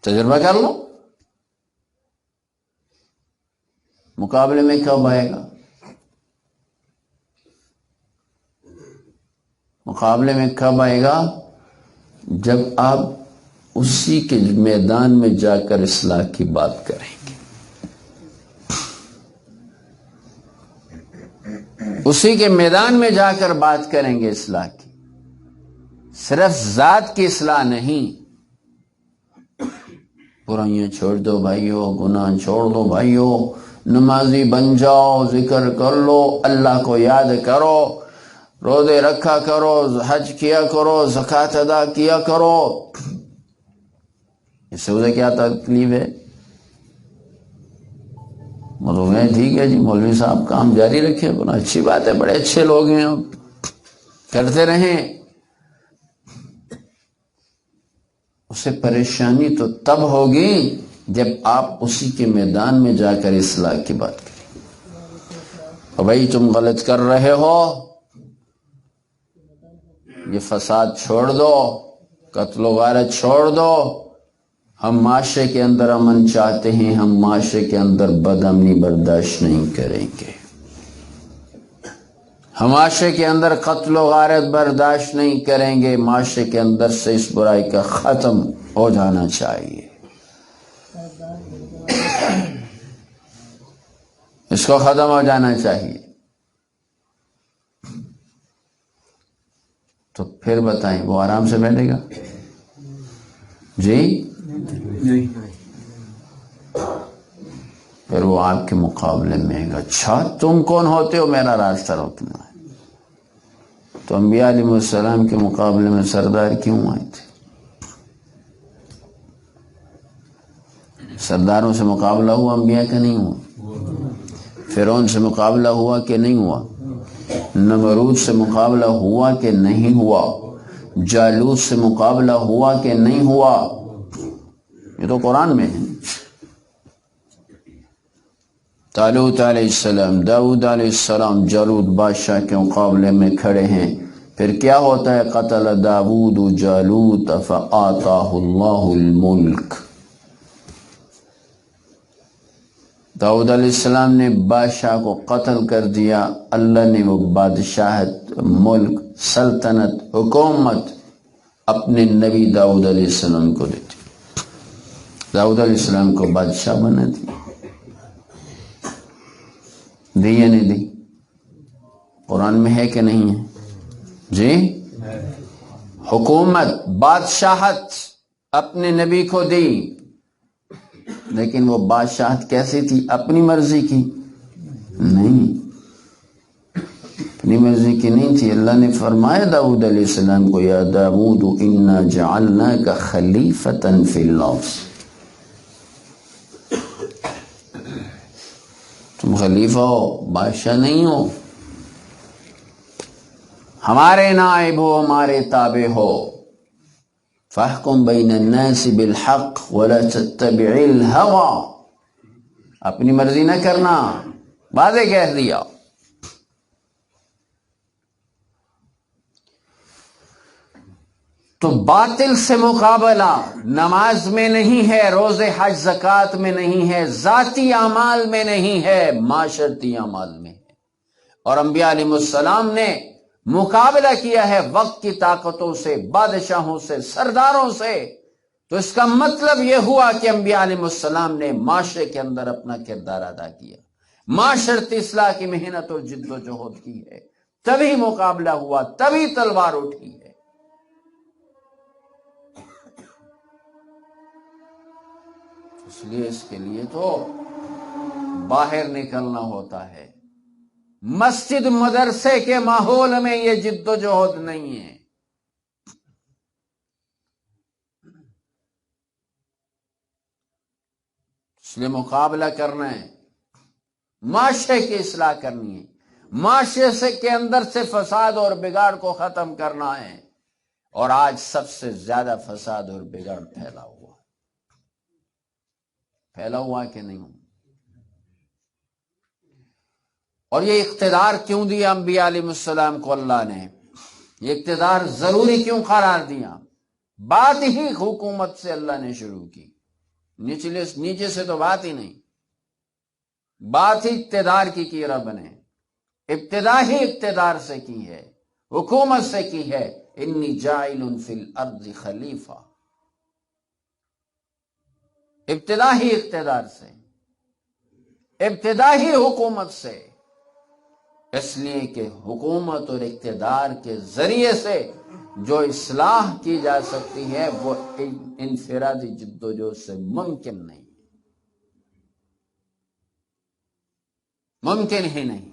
تجربہ کر لو، مقابلے میں کب آئے گا؟ مقابلے میں کب آئے گا؟ جب آپ اسی کے میدان میں جا کر اصلاح کی بات کریں گے، اسی کے میدان میں جا کر بات کریں گے اصلاح کی، صرف ذات کی اصلاح نہیں۔ برائیاں چھوڑ دو بھائیو، گناہ چھوڑ دو بھائیو، نمازی بن جاؤ، ذکر کر لو، اللہ کو یاد کرو، روزے رکھا کرو، حج کیا کرو، زکوٰۃ ادا کیا کرو۔ اس سے اسے کیا تکلیف ہے؟ معلوم ہے، ٹھیک ہے جی مولوی صاحب کام جاری رکھے، بنا اچھی بات ہے، بڑے اچھے لوگ ہیں، آپ کرتے رہیں۔ اسے پریشانی تو تب ہوگی جب آپ اسی کے میدان میں جا کر اصلاح کی بات کریں۔ اور بھائی تم غلط کر رہے ہو، یہ فساد چھوڑ دو، قتل و غارت چھوڑ دو، ہم معاشرے کے اندر امن چاہتے ہیں، ہم معاشرے کے اندر بد امنی برداشت نہیں کریں گے، ہم معاشرے کے اندر قتل و غارت برداشت نہیں کریں گے، معاشرے کے اندر سے اس برائی کا ختم ہو جانا چاہیے، اس کو ختم ہو جانا چاہیے۔ تو پھر بتائیں وہ آرام سے بیٹھے گا؟ جی نہیں، پھر وہ آپ کے مقابلے میں آئے گا، اچھا تم کون ہوتے ہو میرا راستہ روکنا ہے؟ تو انبیاء علیہ السلام کے مقابلے میں سردار کیوں آئے تھے؟ سرداروں سے مقابلہ ہوا انبیاء کا نہیں ہوا؟ فرعون سے مقابلہ ہوا کہ نہیں ہوا؟ نمرود سے مقابلہ ہوا کہ نہیں ہوا؟ جالوت سے مقابلہ ہوا کہ نہیں ہوا؟ یہ تو قرآن میں ہے۔ طالوت علیہ السلام، داؤد علیہ السلام جالوت بادشاہ کے مقابلے میں کھڑے ہیں، پھر کیا ہوتا ہے؟ قتل داؤد جالوت فآتاہ اللہ الملک۔ داؤد علیہ السلام نے بادشاہ کو قتل کر دیا، اللہ نے وہ بادشاہت، ملک، سلطنت، حکومت اپنے نبی داؤد علیہ السلام کو دیتی۔ داؤد علیہ السلام کو بادشاہ بنا دی، دی یا نہیں دی؟ قرآن میں ہے کہ نہیں ہے؟ جی، حکومت، بادشاہت اپنے نبی کو دی، لیکن وہ بادشاہت کیسی تھی؟ اپنی مرضی کی نہیں، اپنی مرضی کی نہیں تھی۔ اللہ نے فرمایا داؤد علیہ السلام کو، یا داؤد انا جعلناک خلیفۃ فی الارض، تم خلیفہ ہو، بادشاہ نہیں ہو، ہمارے نائب ہو، ہمارے تابع ہو۔ فاحکم بین الناس بالحق ولا تتبع الہوى، اپنی مرضی نہ کرنا، واضح کہہ دیا۔ تو باطل سے مقابلہ نماز میں نہیں ہے، روزے حج زکوٰۃ میں نہیں ہے، ذاتی اعمال میں نہیں ہے، معاشرتی اعمال میں ہے۔ اور انبیاء علیہ السلام نے مقابلہ کیا ہے وقت کی طاقتوں سے، بادشاہوں سے، سرداروں سے۔ تو اس کا مطلب یہ ہوا کہ انبیاء علیہ السلام نے معاشرے کے اندر اپنا کردار ادا کیا، معاشرتی اصلاح کی محنت اور جد و جہد کی ہے، تبھی مقابلہ ہوا، تبھی تلوار اٹھی ہے۔ اس لیے اس کے لیے تو باہر نکلنا ہوتا ہے۔ مسجد مدرسے کے ماحول میں یہ جد و جہد نہیں ہے۔ اس لیے مقابلہ کرنا ہے، معاشرے کی اصلاح کرنی ہے، معاشرے سے کے اندر سے فساد اور بگاڑ کو ختم کرنا ہے۔ اور آج سب سے زیادہ فساد اور بگاڑ پھیلا ہوا کہ نہیں؟ اور یہ اقتدار کیوں دیا انبیاء علیہ السلام کو اللہ نے؟ یہ اقتدار ضروری کیوں قرار دیا؟ بات ہی حکومت سے اللہ نے شروع کی، نیچے سے تو بات ہی نہیں، بات ہی اقتدار کی رب نے ابتدا ہی اقتدار سے کی ہے، حکومت سے کی ہے۔ انی جاعل فی الارض خلیفہ، ابتدا ہی اقتدار سے، ابتدا ہی حکومت سے، اس لیے کہ حکومت اور اقتدار کے ذریعے سے جو اصلاح کی جا سکتی ہے وہ انفرادی جدوجہد سے ممکن نہیں، ممکن ہی نہیں۔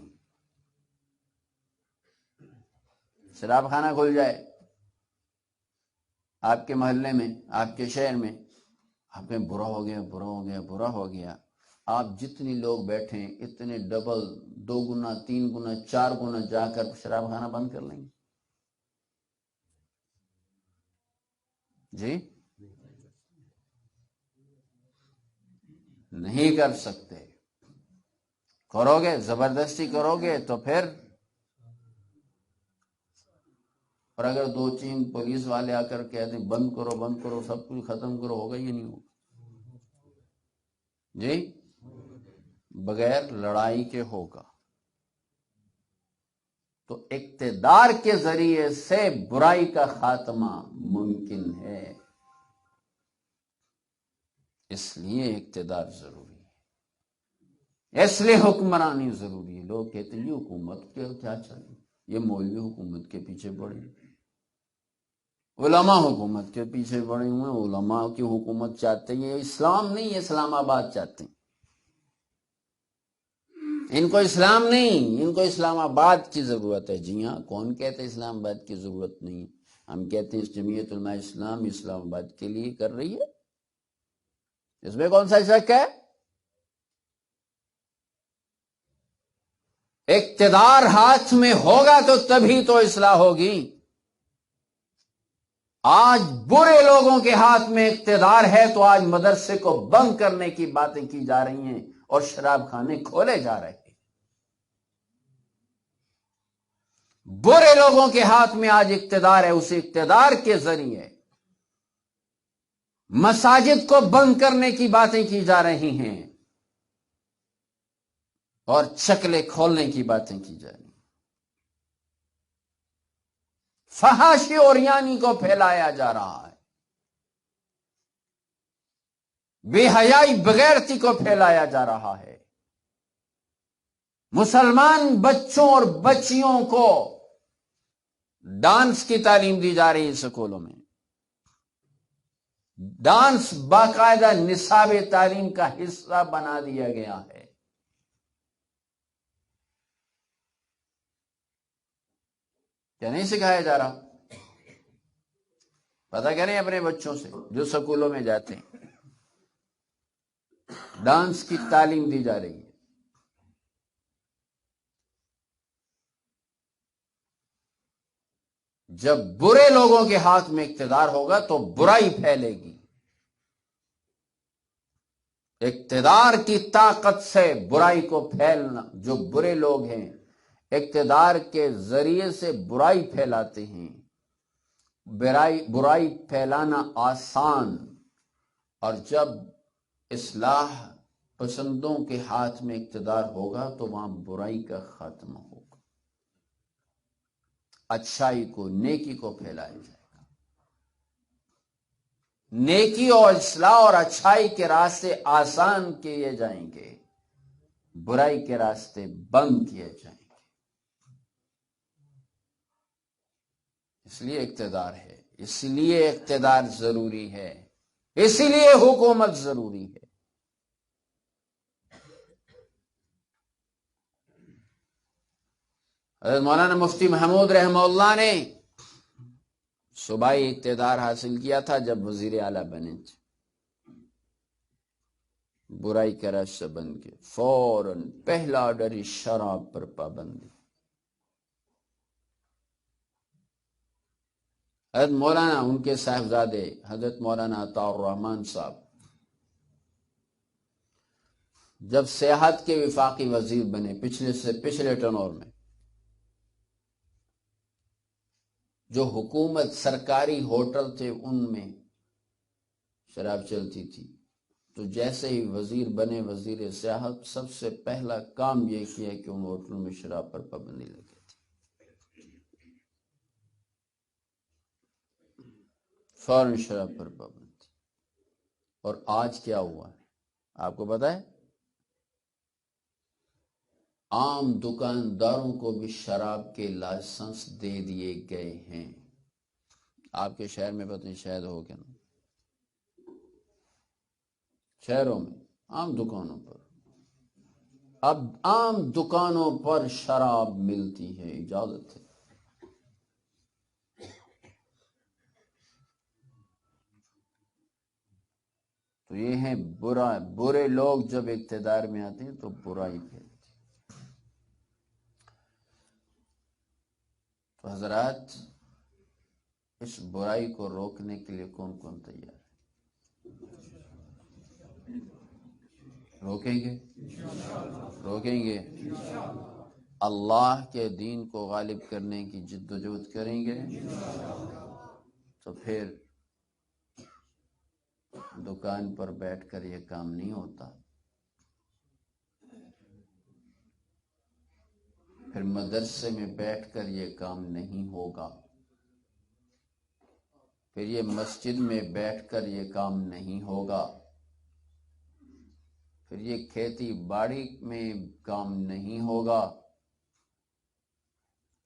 شراب خانہ کھل جائے آپ کے محلے میں، آپ کے شہر میں، آپ میں برا ہو گیا، برا ہو گیا، برا ہو گیا، آپ جتنی لوگ بیٹھے ہیں اتنے ڈبل، 2 گنا، 3 گنا، 4 گنا جا کر شراب خانہ بند کر لیں گے؟ جی نہیں کر سکتے۔ کرو گے، زبردستی کرو گے تو پھر، اور اگر 2-3 پولیس والے آ کر کہتے ہیں بند کرو بند کرو، سب کچھ ختم کرو، ہوگا یا نہیں ہوگا؟ جی بغیر لڑائی کے ہوگا۔ تو اقتدار کے ذریعے سے برائی کا خاتمہ ممکن ہے، اس لیے اقتدار ضروری ہے، اس لیے حکمرانی ضروری ہے۔ لوگ کہتے ہیں یہ حکومت کیا چاہیے، یہ مولوی حکومت کے پیچھے پڑے، علماء حکومت کے پیچھے پڑے ہوئے ہیں، علماء کی حکومت چاہتے ہیں، یہ اسلام نہیں، اسلام آباد چاہتے ہیں۔ ان کو اسلام نہیں، ان کو اسلام آباد کی ضرورت ہے۔ جی ہاں، کون کہتے اسلام آباد کی ضرورت نہیں؟ ہم کہتے ہیں جمعیت علماء اسلام اسلام آباد کے لیے کر رہی ہے، اس میں کون سا شک ہے؟ اقتدار ہاتھ میں ہوگا تو تبھی تو اصلاح ہوگی۔ آج برے لوگوں کے ہاتھ میں اقتدار ہے تو آج مدرسے کو بند کرنے کی باتیں کی جا رہی ہیں اور شراب خانے کھولے جا رہے ہیں۔ برے لوگوں کے ہاتھ میں آج اقتدار ہے، اس اقتدار کے ذریعے مساجد کو بند کرنے کی باتیں کی جا رہی ہیں اور شکلیں کھولنے کی باتیں کی جا رہی ہیں۔ فحاشی اور یانی کو پھیلایا جا رہا ہے، بے حیائی بغیرتی کو پھیلایا جا رہا ہے۔ مسلمان بچوں اور بچیوں کو ڈانس کی تعلیم دی جا رہی ہے اسکولوں میں۔ ڈانس باقاعدہ نصاب تعلیم کا حصہ بنا دیا گیا ہے۔ کیا نہیں سکھایا جا رہا؟ پتہ کریں اپنے بچوں سے جو سکولوں میں جاتے ہیں، ڈانس کی تعلیم دی جا رہی ہے۔ جب برے لوگوں کے ہاتھ میں اقتدار ہوگا تو برائی پھیلے گی۔ اقتدار کی طاقت سے برائی کو پھیلنا، جو برے لوگ ہیں اقتدار کے ذریعے سے برائی پھیلاتے ہیں۔ برائی پھیلانا آسان، اور جب اصلاح پسندوں کے ہاتھ میں اقتدار ہوگا تو وہاں برائی کا خاتمہ ہوگا، اچھائی کو، نیکی کو پھیلایا جائے گا۔ نیکی اور اصلاح اور اچھائی کے راستے آسان کیے جائیں گے، برائی کے راستے بند کیے جائیں گے۔ اس لیے اقتدار ہے، اس لیے اقتدار ضروری ہے، اسی لیے حکومت ضروری ہے۔ حضرت مولانا مفتی محمود رحمہ اللہ نے صوبائی اقتدار حاصل کیا تھا جب وزیر اعلیٰ بنے تھے، برائی کا راستہ بند کیا، فوراً پہلا آرڈر ہی شراب پر پابندی۔ حضرت مولانا، ان کے صاحبزادے حضرت مولانا عطاء الرحمن صاحب جب سیاحت کے وفاقی وزیر بنے پچھلے ٹرنور میں، جو حکومت سرکاری ہوٹل تھے ان میں شراب چلتی تھی، تو جیسے ہی وزیر بنے، وزیر سیاحت، سب سے پہلا کام یہ کیا کہ ان ہوٹلوں میں شراب پر پابندی لگی تھی، فوراً شراب پر پابندی۔ اور آج کیا ہوا ہے آپ کو پتا ہے؟ عام دکانداروں کو بھی شراب کے لائسنس دے دیے گئے ہیں۔ آپ کے شہر میں پتہ نہیں شاید ہو کیا نا، شہروں میں عام دکانوں پر اب عام دکانوں پر شراب ملتی ہے، اجازت ہے۔ تو یہ ہے برے لوگ جب اقتدار میں آتے ہیں تو برائی پھیلتی۔ تو حضرات، اس برائی کو روکنے کے لیے کون کون تیار ہے؟ روکیں گے؟ اللہ کے دین کو غالب کرنے کی جد و جہد کریں گے تو پھر دکان پر بیٹھ کر یہ کام نہیں ہوتا، پھر مدرسے میں بیٹھ کر یہ کام نہیں ہوگا، پھر یہ مسجد میں بیٹھ کر یہ کام نہیں ہوگا، پھر یہ کھیتی باڑی میں کام نہیں ہوگا۔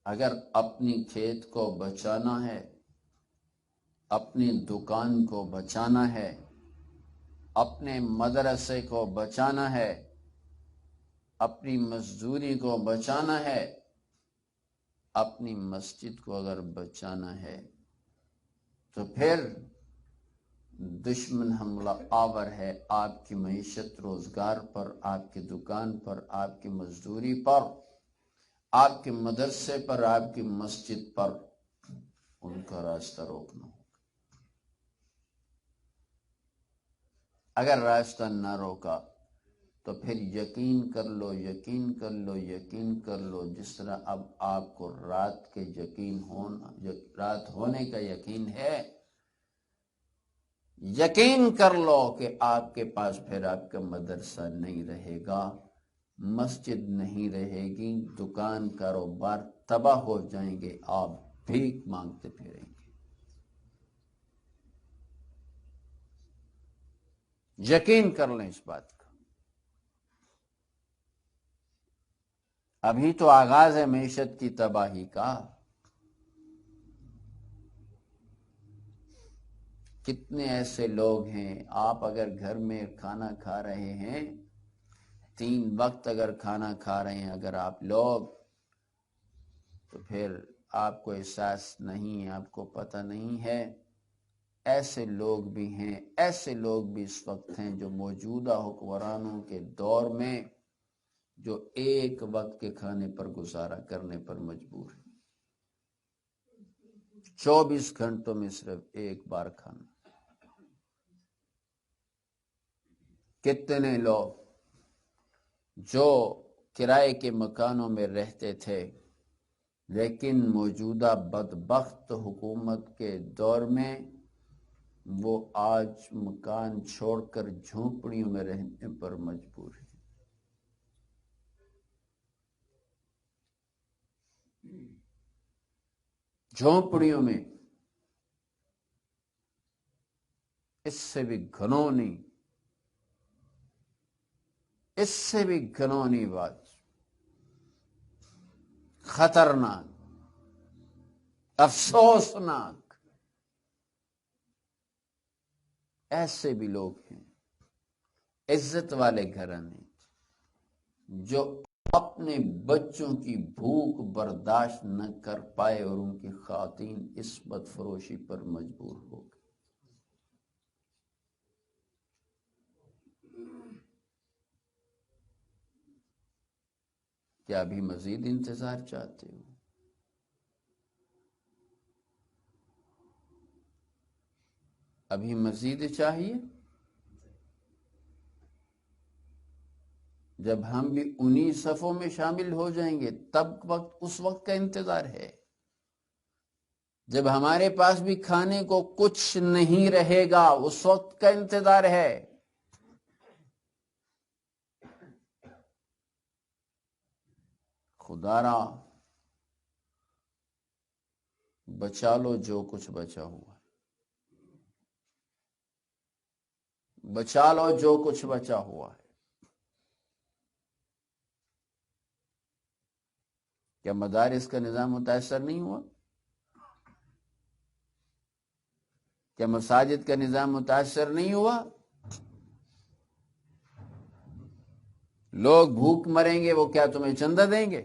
اگر اپنی کھیت کو بچانا ہے، اپنی دکان کو بچانا ہے، اپنے مدرسے کو بچانا ہے، اپنی مزدوری کو بچانا ہے، اپنی مسجد کو اگر بچانا ہے، تو پھر دشمن حملہ آور ہے آپ کی معیشت روزگار پر، آپ کی دکان پر، آپ کی مزدوری پر، آپ کے مدرسے پر، آپ کی مسجد پر، ان کا راستہ روکنا ہوگا۔ اگر راستہ نہ روکا تو پھر یقین کر لو، یقین کر لو، یقین کر لو، جس طرح اب آپ کو رات ہونے کا یقین ہے، یقین کر لو کہ آپ کے پاس پھر آپ کا مدرسہ نہیں رہے گا، مسجد نہیں رہے گی، دکان کاروبار تباہ ہو جائیں گے، آپ بھیک مانگتے پھریں گے۔ یقین کر لیں اس بات کا۔ ابھی تو آغاز ہے معیشت کی تباہی کا۔ کتنے ایسے لوگ ہیں، آپ اگر گھر میں کھانا کھا رہے ہیں، 3 وقت اگر کھانا کھا رہے ہیں اگر آپ لوگ، تو پھر آپ کو احساس نہیں ہے، آپ کو پتہ نہیں ہے۔ ایسے لوگ بھی ہیں، ایسے لوگ بھی اس وقت ہیں جو موجودہ حکمرانوں کے دور میں جو ایک وقت کے کھانے پر گزارا کرنے پر مجبور ہیں، 24 گھنٹوں میں صرف ایک بار کھانا۔ کتنے لوگ جو کرائے کے مکانوں میں رہتے تھے، لیکن موجودہ بدبخت حکومت کے دور میں وہ آج مکان چھوڑ کر جھونپڑیوں میں رہنے پر مجبور ہیں۔ جھونپڑیوں میں، اس سے بھی گھنونی، اس سے بھی گھنونی بات، خطرناک، افسوسناک، ایسے بھی لوگ ہیں عزت والے گھرانے جو اپنے بچوں کی بھوک برداشت نہ کر پائے اور ان کی خواتین اس بدفروشی پر مجبور ہو گئی۔ کیا ابھی مزید انتظار چاہتے ہو؟ ابھی مزید چاہیے؟ جب ہم بھی انہی صفوں میں شامل ہو جائیں گے تب اس وقت کا انتظار ہے، جب ہمارے پاس بھی کھانے کو کچھ نہیں رہے گا اس وقت کا انتظار ہے۔ خدا را بچا لو جو کچھ بچا ہوا ہے، بچا لو جو کچھ بچا ہوا ہے۔ کیا مدارس کا نظام متاثر نہیں ہوا؟ کیا مساجد کا نظام متاثر نہیں ہوا؟ لوگ بھوک مریں گے، وہ کیا تمہیں چندہ دیں گے؟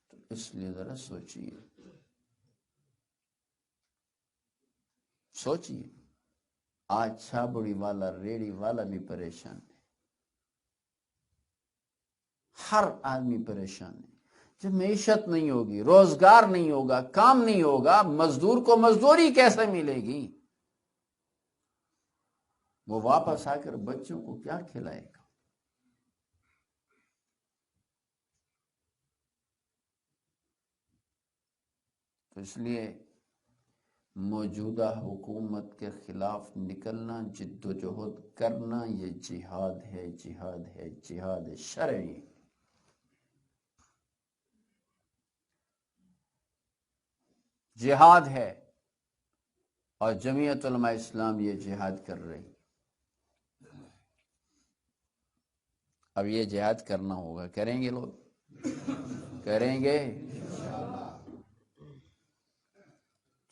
تو اس لیے ذرا سوچیے، سوچیے۔ آج چھابڑی والا، ریڑی والا بھی پریشان ہے، ہر آدمی پریشان ہے۔ جب معیشت نہیں ہوگی، روزگار نہیں ہوگا، کام نہیں ہوگا، مزدور کو مزدوری کیسے ملے گی؟ وہ واپس آ کر بچوں کو کیا کھلائے گا؟ تو اس لیے موجودہ حکومت کے خلاف نکلنا، جد و جہد کرنا، یہ جہاد ہے، جہاد ہے، جہاد شرعی۔ جہاد ہے، اور جمعیت علماء اسلام یہ جہاد کر رہی۔ اب یہ جہاد کرنا ہوگا، کریں گے لوگ؟ کریں گے؟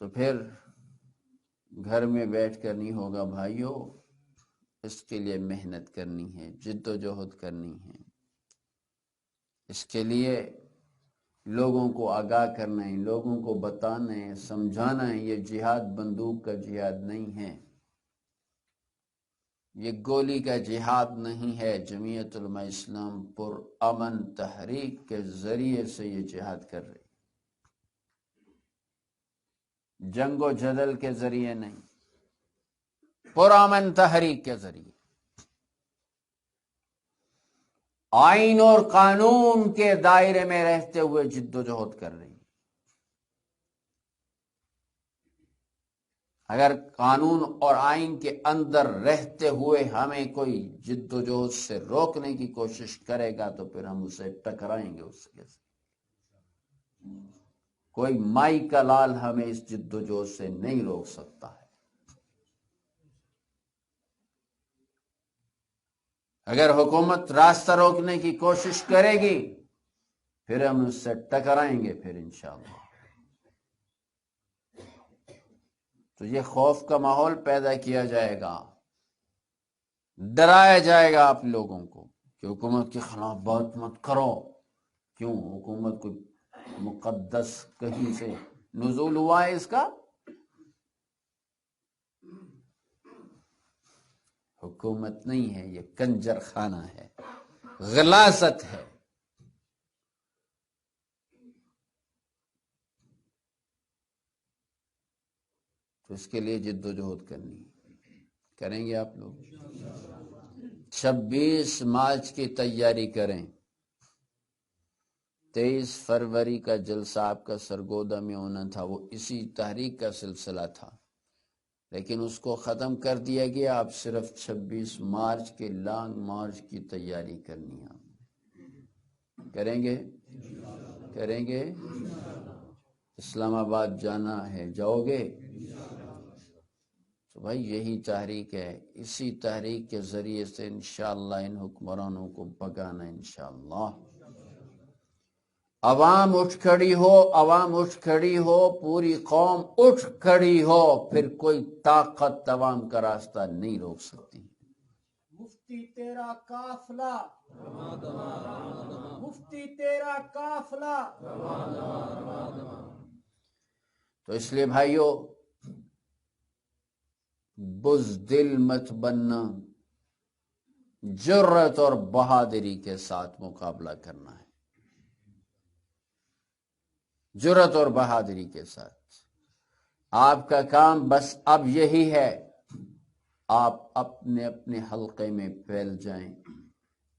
تو پھر گھر میں بیٹھ کر نہیں ہوگا بھائیوں، اس کے لیے محنت کرنی ہے، جد و جہد کرنی ہے۔ اس کے لیے لوگوں کو آگاہ کرنا ہے، لوگوں کو بتانا ہے، سمجھانا ہے۔ یہ جہاد بندوق کا جہاد نہیں ہے، یہ گولی کا جہاد نہیں ہے۔ جمعیت علماء اسلام پر امن تحریک کے ذریعے سے یہ جہاد کر رہی، جنگ و جدل کے ذریعے نہیں، پر امن تحریک کے ذریعے، آئین اور قانون کے دائرے میں رہتے ہوئے جد و جہد کر رہی۔ اگر قانون اور آئین کے اندر رہتے ہوئے ہمیں کوئی جد و جہد سے روکنے کی کوشش کرے گا تو پھر ہم اسے ٹکرائیں گے اس کے سے۔ کوئی مائی کا لال ہمیں اس جد و جہد سے نہیں روک سکتا ہے۔ اگر حکومت راستہ روکنے کی کوشش کرے گی پھر ہم اس سے ٹکرائیں گے پھر انشاءاللہ۔ تو یہ خوف کا ماحول پیدا کیا جائے گا، ڈرایا جائے گا آپ لوگوں کو کہ حکومت کے خلاف بات مت کرو۔ کیوں؟ حکومت کوئی مقدس کہیں سے نزول ہوا ہے اس کا؟ حکومت نہیں ہے، یہ کنجر خانہ ہے، غلاظت ہے۔ تو اس کے لیے جد و جہد کرنی کریں گے آپ لوگ۔ 26 مارچ کی تیاری کریں۔ 23 فروری کا جلسہ آپ کا سرگودا میں ہونا تھا، وہ اسی تحریک کا سلسلہ تھا، لیکن اس کو ختم کر دیا گیا۔ آپ صرف 26 مارچ کے لانگ مارچ کی تیاری کرنی ہے۔ کریں گے؟ کریں گے؟ اسلام آباد جانا ہے، جاؤ گے؟ تو بھائی یہی تحریک ہے، اسی تحریک کے ذریعے سے انشاءاللہ ان حکمرانوں کو بھگانا انشاءاللہ۔ عوام اٹھ کھڑی ہو، عوام اٹھ کھڑی ہو، پوری قوم اٹھ کھڑی ہو، پھر کوئی طاقت عوام کا راستہ نہیں روک سکتی۔ مفتی تیرا قافلہ، مفتی تیرا قافلہ۔ تو اس لیے بھائیو بزدل مت بننا، جرأت اور بہادری کے ساتھ مقابلہ کرنا ہے، جرأت اور بہادری کے ساتھ۔ آپ کا کام بس اب یہی ہے، آپ اپنے اپنے حلقے میں پھیل جائیں،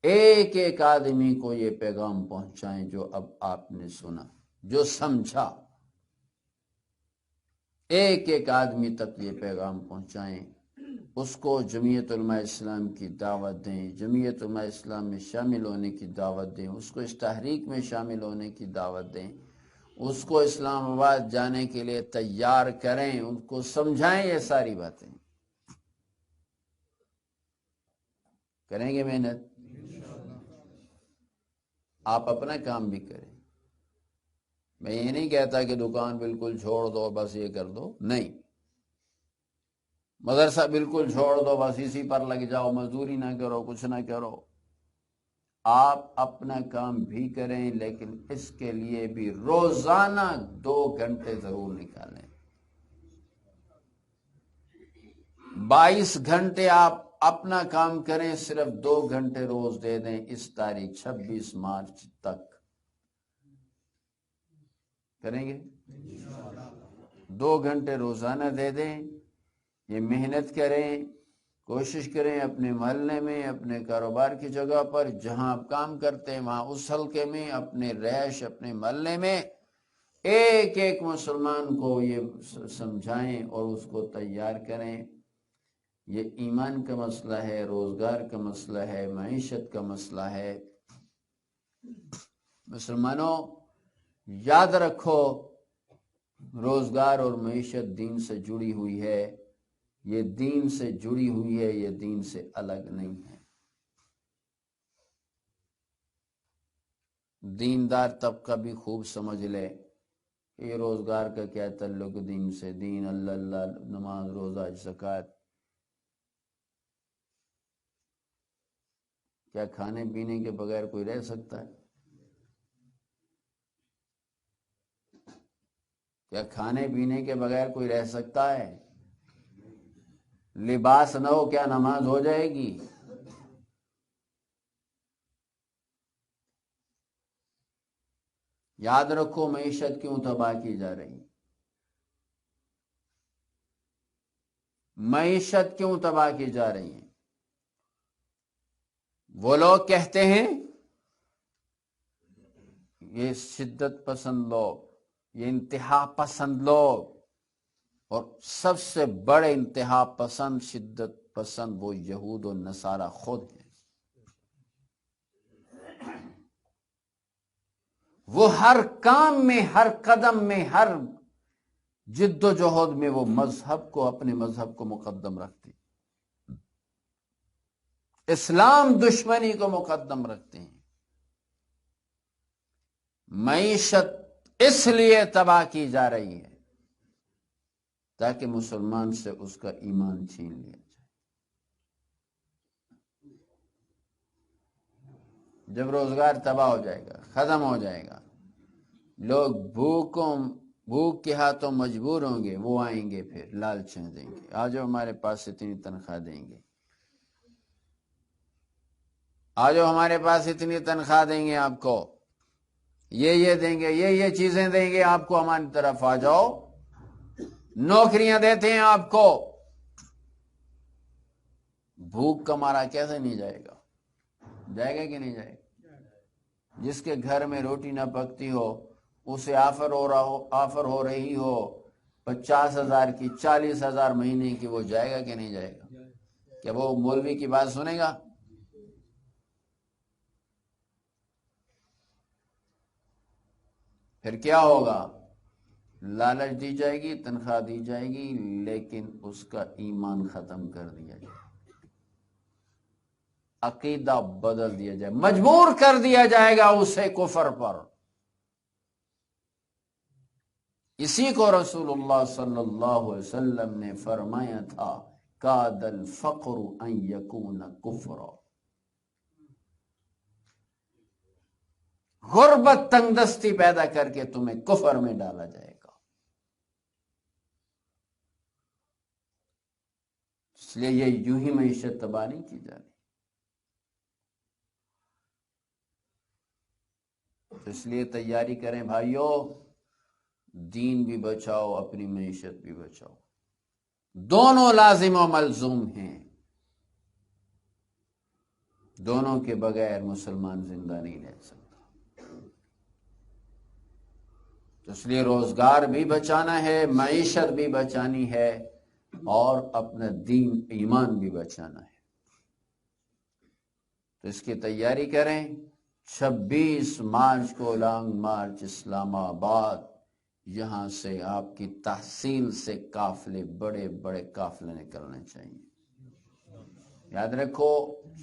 ایک ایک آدمی کو یہ پیغام پہنچائیں جو اب آپ نے سنا، جو سمجھا، ایک ایک آدمی تک یہ پیغام پہنچائیں۔ اس کو جمعیت علماء اسلام کی دعوت دیں، جمعیت علماء اسلام میں شامل ہونے کی دعوت دیں، اس کو اس تحریک میں شامل ہونے کی دعوت دیں، اس کو اسلام آباد جانے کے لیے تیار کریں، ان کو سمجھائیں یہ ساری باتیں۔ کریں گے محنت؟ آپ اپنا کام بھی کریں۔ میں یہ نہیں کہتا کہ دکان بالکل چھوڑ دو بس یہ کر دو، نہیں۔ مدرسہ بالکل چھوڑ دو بس اسی پر لگ جاؤ، مزدوری نہ کرو، کچھ نہ کرو۔ آپ اپنا کام بھی کریں، لیکن اس کے لیے بھی روزانہ 2 گھنٹے ضرور نکالیں۔ 22 گھنٹے آپ اپنا کام کریں، صرف 2 گھنٹے روز دے دیں اس تاریخ 26 مارچ تک۔ کریں گے؟ 2 گھنٹے روزانہ دے دیں، یہ محنت کریں، کوشش کریں اپنے محلے میں، اپنے کاروبار کی جگہ پر، جہاں آپ کام کرتے ہیں وہاں اس حلقے میں، اپنے رہائش اپنے محلے میں ایک ایک مسلمان کو یہ سمجھائیں اور اس کو تیار کریں۔ یہ ایمان کا مسئلہ ہے، روزگار کا مسئلہ ہے، معیشت کا مسئلہ ہے۔ مسلمانوں یاد رکھو، روزگار اور معیشت دین سے جڑی ہوئی ہے، یہ دین سے جڑی ہوئی ہے، یہ دین سے الگ نہیں ہے۔ دیندار طبقہ بھی خوب سمجھ لے کہ یہ روزگار کا کیا تعلق دین سے، دین اللہ اللہ، نماز روزہ زکوٰۃ، کیا کھانے پینے کے بغیر کوئی رہ سکتا ہے؟ کیا کھانے پینے کے بغیر کوئی رہ سکتا ہے؟ لباس نہ ہو کیا نماز ہو جائے گی؟ یاد رکھو معیشت کیوں تباہ کی جا رہی؟ معیشت کیوں تباہ کی جا رہی ہے؟ وہ لوگ کہتے ہیں یہ شدت پسند لوگ، یہ انتہا پسند لوگ، اور سب سے بڑے انتہا پسند شدت پسند وہ یہود و نصارہ خود ہیں۔ وہ ہر کام میں، ہر قدم میں، ہر جد و جہد میں وہ مذہب کو، اپنے مذہب کو مقدم رکھتے ہیں، اسلام دشمنی کو مقدم رکھتے ہیں۔ معیشت اس لیے تباہ کی جا رہی ہے تاکہ مسلمان سے اس کا ایمان چھین لیا جائے۔ جب روزگار تباہ ہو جائے گا، ختم ہو جائے گا، لوگ بھوک کے ہاتھوں مجبور ہوں گے، وہ آئیں گے پھر لالچیں دیں گے، آ جاؤ ہمارے پاس اتنی تنخواہ دیں گے، آ جاؤ ہمارے پاس اتنی تنخواہ دیں گے آپ کو، یہ دیں گے، یہ چیزیں دیں گے آپ کو، ہماری طرف آ جاؤ، نوکریاں دیتے ہیں آپ کو۔ بھوک کا مارا کیسے نہیں جائے گا؟ جائے گا کہ نہیں جائے گا؟ جس کے گھر میں روٹی نہ پکتی ہو، اسے آفر ہو رہی ہو 50,000 کی، 40,000 مہینے کی، وہ جائے گا کہ نہیں جائے گا؟ کیا وہ مولوی کی بات سنے گا؟ پھر کیا ہوگا؟ لالچ دی جائے گی، تنخواہ دی جائے گی، لیکن اس کا ایمان ختم کر دیا جائے، عقیدہ بدل دیا جائے، مجبور کر دیا جائے گا اسے کفر پر۔ اسی کو رسول اللہ صلی اللہ علیہ وسلم نے فرمایا تھا، کاد الفقر ان یکون کفرا، غربت تنگ دستی پیدا کر کے تمہیں کفر میں ڈالا جائے گا۔ اس لیے یہ یوں ہی معیشت تباہ نہیں کی جا رہی، اس لیے تیاری کریں بھائیو، دین بھی بچاؤ، اپنی معیشت بھی بچاؤ، دونوں لازم و ملزوم ہیں، دونوں کے بغیر مسلمان زندہ نہیں رہ سکتا۔ اس لیے روزگار بھی بچانا ہے، معیشت بھی بچانی ہے، اور اپنا دین ایمان بھی بچانا ہے۔ تو اس کی تیاری کریں۔ 26 مارچ کو لانگ مارچ اسلام آباد، یہاں سے آپ کی تحصیل سے قافلے، بڑے بڑے قافلے نکلنے چاہیے۔ یاد رکھو،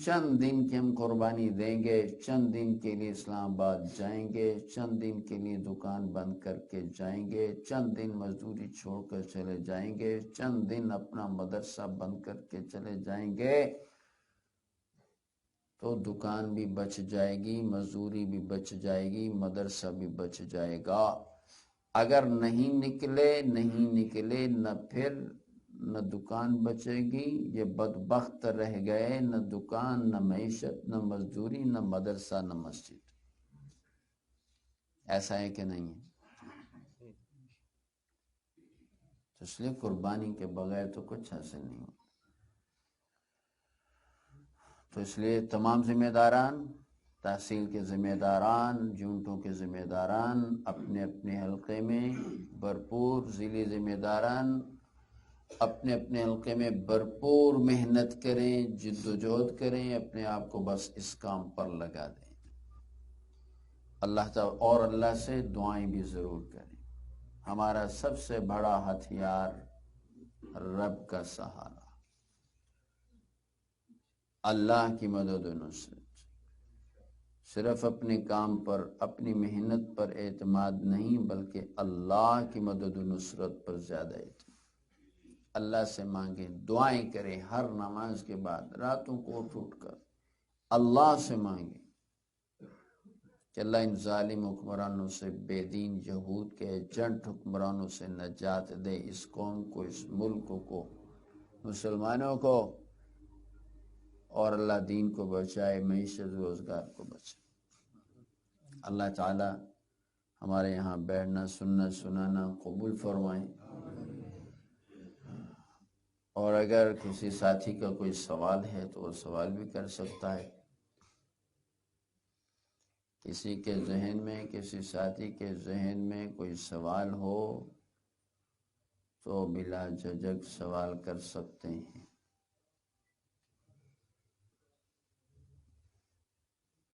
چند دن کی ہم قربانی دیں گے، چند دن کے لیے اسلام آباد جائیں گے، چند دن کے لیے دکان بند کر کے جائیں گے، چند دن مزدوری چھوڑ کر چلے جائیں گے، چند دن اپنا مدرسہ بند کر کے چلے جائیں گے، تو دکان بھی بچ جائے گی، مزدوری بھی بچ جائے گی، مدرسہ بھی بچ جائے گا۔ اگر نہیں نکلے نہ پھر نہ دکان بچے گی، یہ بدبخت رہ گئے، نہ دکان، نہ معیشت، نہ مزدوری، نہ مدرسہ، نہ مسجد۔ ایسا ہے کہ نہیں ہے؟ اس لیے قربانی کے بغیر تو کچھ حاصل نہیں ہوتا۔ تو اس لیے تمام ذمہ داران، تحصیل کے ذمہ داران، جونٹوں کے ذمہ داران، اپنے اپنے حلقے میں بھرپور، ضلعی ذمہ داران اپنے اپنے حلقے میں بھرپور محنت کریں، جد و جہد کریں، اپنے آپ کو بس اس کام پر لگا دیں، اللہ تعالی، اور اللہ سے دعائیں بھی ضرور کریں۔ ہمارا سب سے بڑا ہتھیار رب کا سہارا، اللہ کی مدد و نصرت۔ صرف اپنے کام پر، اپنی محنت پر اعتماد نہیں، بلکہ اللہ کی مدد و نصرت پر زیادہ اعتماد۔ اللہ سے مانگیں، دعائیں کریں، ہر نماز کے بعد راتوں کو اٹھ کر اللہ سے مانگیں کہ اللہ ان ظالم حکمرانوں سے، بے دین یہود کے ایجنٹ حکمرانوں سے نجات دے، اس قوم کو، اس ملک کو، مسلمانوں کو، اور اللہ دین کو بچائے، معیشت روزگار کو بچائے۔ اللہ تعالی ہمارے یہاں بیٹھنا، سننا، سنانا قبول فرمائیں۔ اور اگر کسی ساتھی کا کوئی سوال ہے تو وہ سوال بھی کر سکتا ہے۔ کسی کے ذہن میں، کسی ساتھی کے ذہن میں کوئی سوال ہو تو بلا جھجک سوال کر سکتے ہیں۔